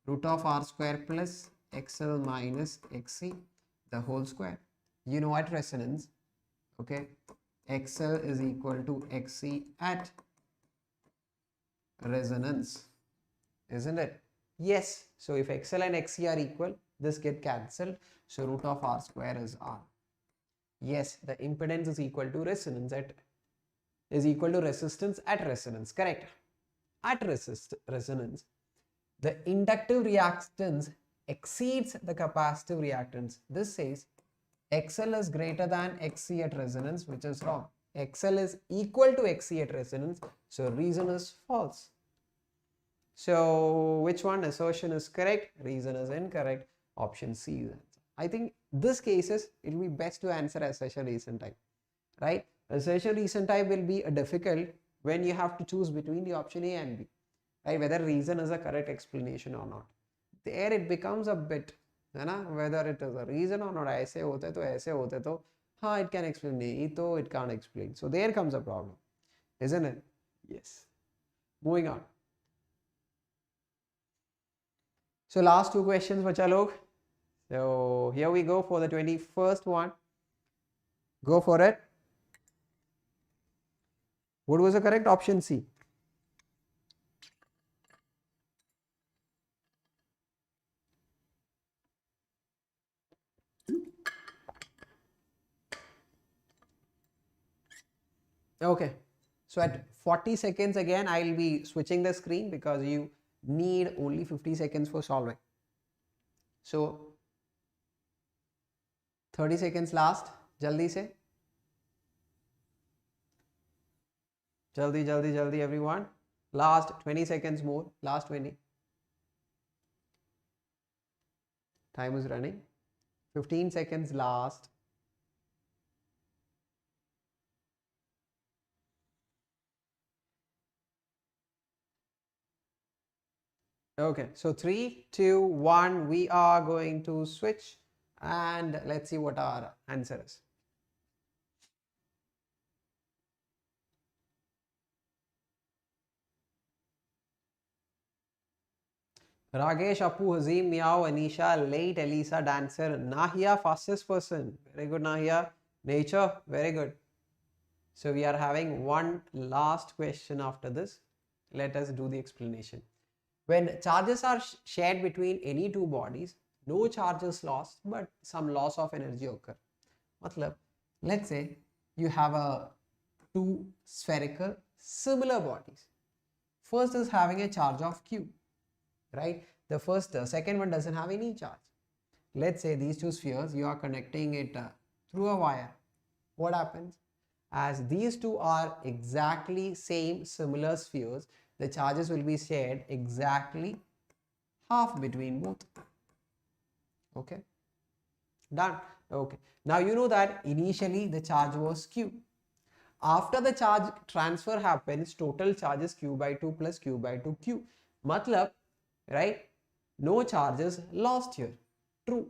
root of R square plus XL minus XC, the whole square. You know at resonance, okay, XL is equal to XC at resonance, isn't it? Yes. So if XL and XC are equal, this get cancelled. So root of R square is R. Yes, the impedance is equal to resonance resistance at resonance, correct? At resonance, the inductive reactance exceeds the capacitive reactance. This says XL is greater than XC at resonance, which is wrong. XL is equal to XC at resonance. So reason is false. So which one? Assertion is correct, reason is incorrect. Option C is answer. I think this cases it will be best to answer assertion reason type, right? Assertion reason type will be difficult when you have to choose between the option A and B, right? Whether reason is a correct explanation or not. There it becomes a bit, है ना? Whether it is a reason or not. ऐसे होते तो हाँ, it can explain. नहीं तो it can't explain. So there comes a problem, isn't it? Yes. Moving on. So last two questions, bacha log. So here we go for the 21st one. Go for it. What was the correct option? C. Okay. So at 40 seconds again, I'll be switching the screen because you need only 50 seconds for solving. So 30 seconds last. Jaldi se. Jaldi everyone. Last 20 seconds more. Last 20. Time is running. 15 seconds last. Okay, so 3, 2, 1, we are going to switch and let's see what our answer is. Ragesh, Apu, Hazim, Meow, Anisha, late, Elisa, dancer, Nahia, fastest person. Very good, Nahia. Nature, very good. So we are having one last question after this. Let us do the explanation. When charges are shared between any two bodies, no charge is lost, but some loss of energy occur. Matlab, let's say you have two spherical similar bodies. First is having a charge of Q, right? The second one doesn't have any charge. Let's say these two spheres, you are connecting it through a wire. What happens? As these two are exactly same similar spheres, the charges will be shared exactly half between both. Okay, done. Okay, now you know that initially the charge was Q. After the charge transfer happens, total charge is Q by 2 plus Q by 2 Q. Matlab, right? No charge is lost here. True.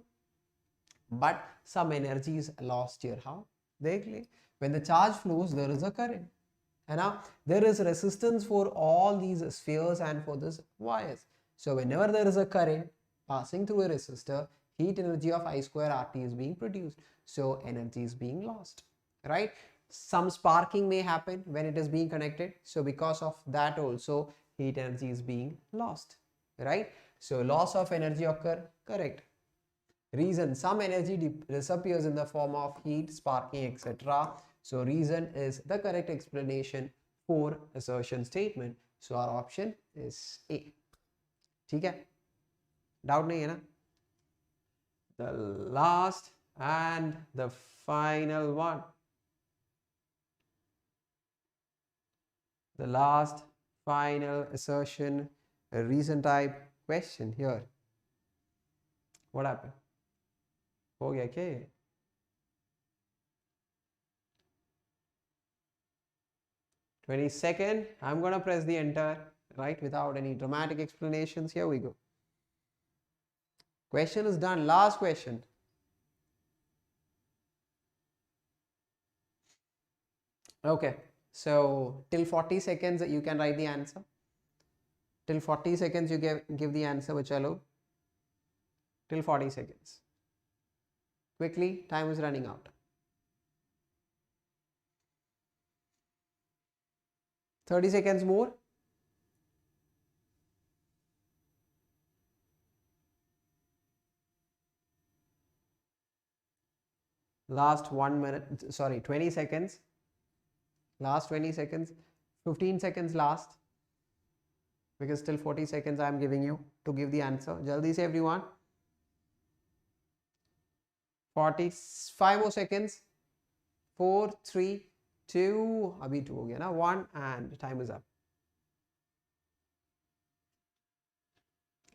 But some energy is lost here. How? When the charge flows, there is a current. And now there is resistance for all these spheres and for these wires. So whenever there is a current passing through a resistor, heat energy of I square RT is being produced. So energy is being lost, right? Some sparking may happen when it is being connected. So because of that also heat energy is being lost, right? So loss of energy occur, correct. Reason, some energy disappears in the form of heat, sparking, etc. So reason is the correct explanation for assertion statement. So our option is A. ठीक है? Doubt नहीं है ना? The last and the final one. The last final assertion, a reason type question here. What happened? हो गया क्या? 22nd, I'm going to press the enter, right, without any dramatic explanations. Here we go. Question is done. Last question. Okay, so till 40 seconds you can write the answer. Till 40 seconds you give the answer, chalo. Till 40 seconds. Quickly, time is running out. 30 seconds more. Last 1 minute, sorry, 20 seconds. Last 20 seconds. 15 seconds last. Because till 40 seconds I am giving you to give the answer. Jaldi se everyone. 45 more seconds. 4, 3, 2, अभी 2 हो गया ना, 1 and time is up.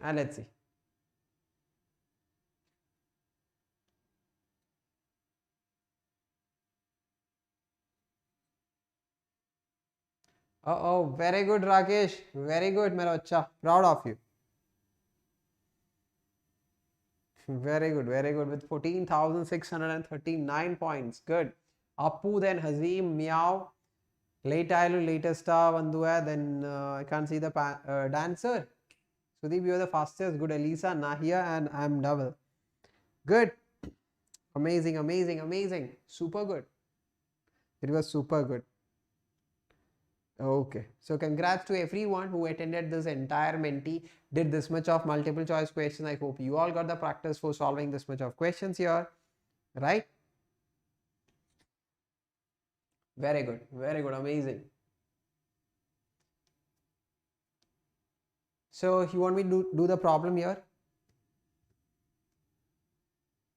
And let's see. Oh, very good Rakesh, very good मेरा बच्चा, proud of you. Very good with 14,639 points. Good. Appu, then Hazim, Meow, late Tyler, latest star, Vandua, then I can't see the dancer. Sudeep, you are the fastest. Good. Elisa, Nahia, and I'm double. Good. Amazing. Super good. It was super good. Okay, so congrats to everyone who attended this entire Menti, did this much of multiple choice questions. I hope you all got the practice for solving this much of questions here, right? Very good, amazing. So you want me to do the problem here?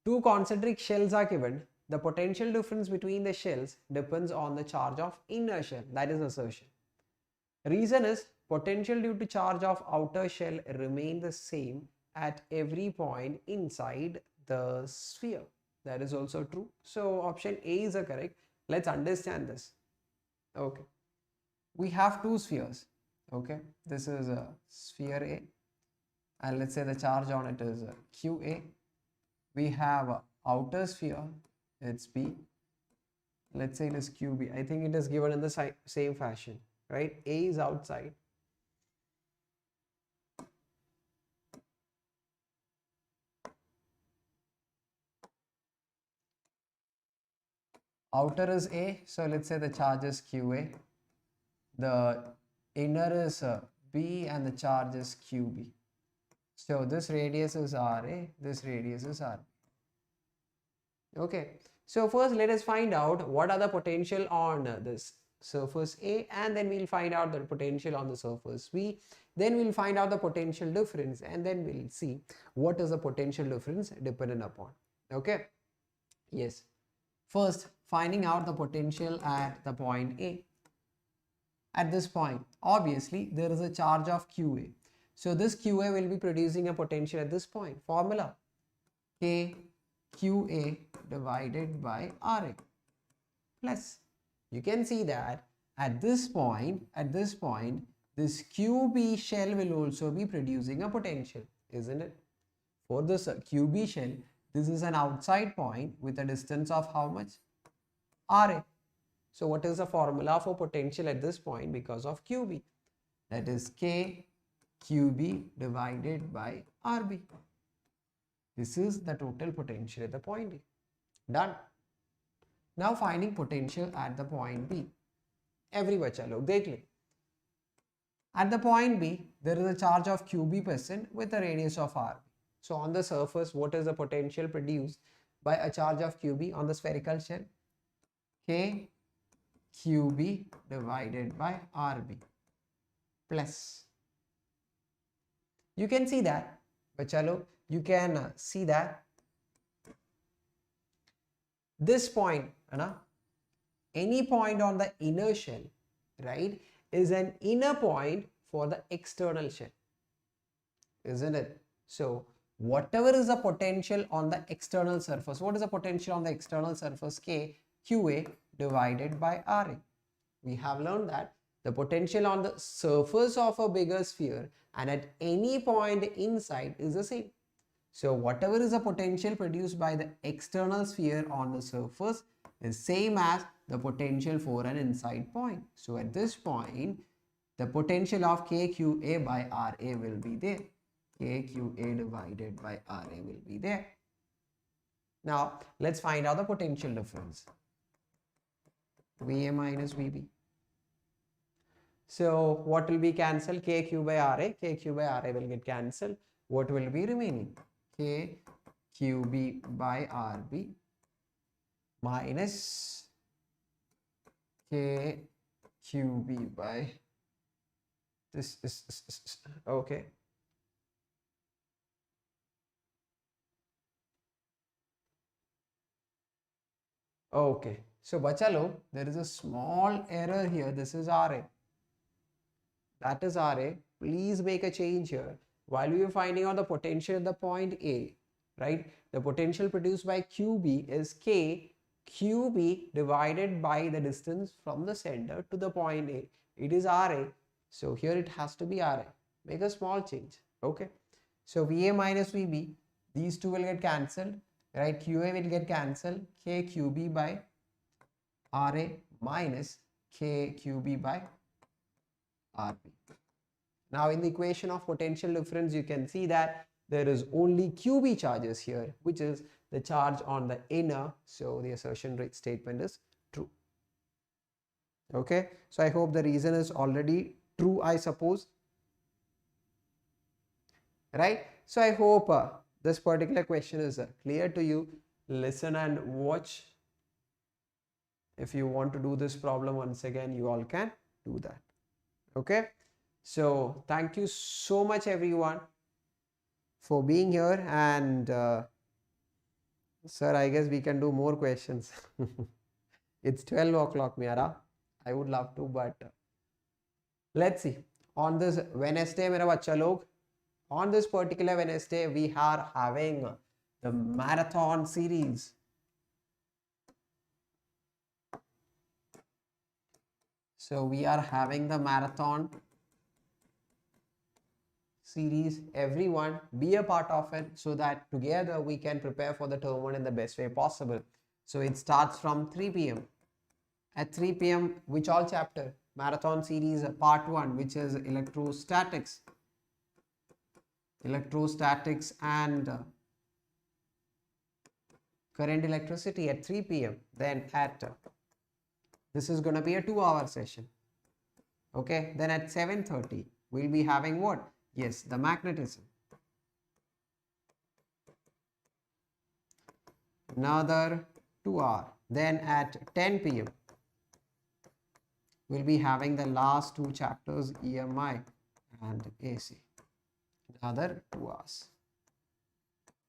Two concentric shells are given. The potential difference between the shells depends on the charge of inner shell. That is assertion. Reason is potential due to charge of outer shell remain the same at every point inside the sphere. That is also true. So option A is correct. Let's understand this. Okay. We have two spheres. Okay. This is a sphere A. And let's say the charge on it is QA. We have a outer sphere. It's B. Let's say it is QB. I think it is given in the same fashion. Right? A is outside. Outer is A, so let's say the charge is QA. The inner is B and the charge is QB. So this radius is RA, this radius is RB. Okay, so first let us find out what are the potential on this surface A, and then we'll find out the potential on the surface B. Then we'll find out the potential difference, and then we'll see what is the potential difference dependent upon. Okay, yes. First, finding out the potential at the point A. At this point, obviously, there is a charge of QA. So this QA will be producing a potential at this point. Formula K QA divided by RA plus. You can see that at this point, this QB shell will also be producing a potential, isn't it? For this QB shell, this is an outside point with a distance of how much? RA. So what is the formula for potential at this point because of QB? That is K QB divided by RB. This is the total potential at the point A. Done. Now finding potential at the point B. Every bacha log dekh le. At the point B, there is a charge of QB% with a radius of RB. So on the surface, what is the potential produced by a charge of QB on the spherical shell? K QB divided by RB plus. You can see that, bachalo, you can see that this point, any point on the inner shell, right, is an inner point for the external shell, isn't it? So whatever is the potential on the external surface, what is the potential on the external surface? K QA divided by RA. We have learned that the potential on the surface of a bigger sphere and at any point inside is the same. So whatever is the potential produced by the external sphere on the surface is same as the potential for an inside point. So at this point, the potential of KQA by RA will be there. KQA divided by RA will be there. Now let's find out the potential difference. VA minus VB. So what will be cancelled? KQ by RA. KQ by RA will get cancelled. What will be remaining? KQB by RB minus KQB by this is okay. Okay. So bacha log, there is a small error here. This is RA. That is RA. Please make a change here. While we are finding out the potential at the point A, right? The potential produced by QB is K QB divided by the distance from the center to the point A. It is RA. So here it has to be RA. Make a small change. Okay. So VA minus VB, these two will get cancelled, right? QA will get cancelled. K QB by RA minus K QB by RB. Now in the equation of potential difference, you can see that there is only QB charges here, which is the charge on the inner. So the assertion rate statement is true. Okay. So I hope the reason is already true, I suppose. Right. So I hope this particular question is clear to you. Listen and watch. If you want to do this problem once again, you all can do that. Okay. So thank you so much everyone for being here, and sir, I guess we can do more questions. It's 12 o'clock, Miara. I would love to, but let's see. On this Wednesday, mera bacha log, on this particular Wednesday, we are having the marathon series. So we are having the marathon series. Everyone be a part of it so that together we can prepare for the term 1 in the best way possible. So it starts from 3 p.m. At 3 p.m. which all chapter? Marathon series part 1, which is electrostatics. Electrostatics and current electricity at 3 p.m. Then at this is going to be a 2-hour session. Okay. Then at 7:30 we'll be having what? Yes, the magnetism. Another 2 hour. Then at 10 p.m. we'll be having the last 2 chapters, EMI and AC. Another 2 hours.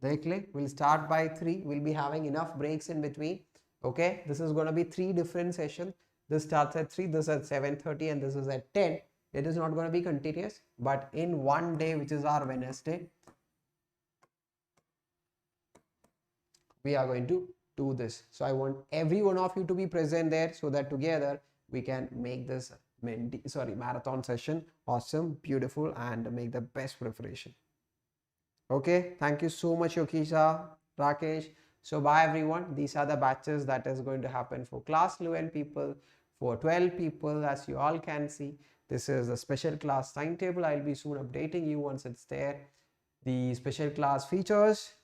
We'll start by 3. We'll be having enough breaks in between. Okay, this is going to be 3 different sessions. This starts at 3, this at 7:30, and this is at 10. It is not going to be continuous, but in one day, which is our Wednesday, we are going to do this. So I want every one of you to be present there so that together we can make this marathon session awesome, beautiful, and make the best preparation. Okay, thank you so much, Yokisha, Rakesh. So bye everyone. These are the batches that is going to happen for class 11 people, for 12 people, as you all can see. This is a special class timetable. I'll be soon updating you once it's there. The special class features.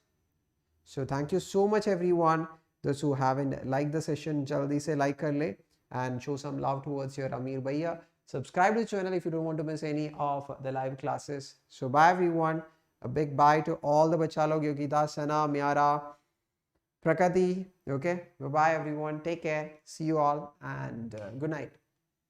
So thank you so much everyone. Those who haven't liked the session, jaldi se like kar le and show some love towards your Ameer Bhaiya. Subscribe to the channel if you don't want to miss any of the live classes. So bye everyone. A big bye to all the bacha log, Yogita, Sana, Miara, Prakati. Okay. Bye bye everyone. Take care. See you all and good night.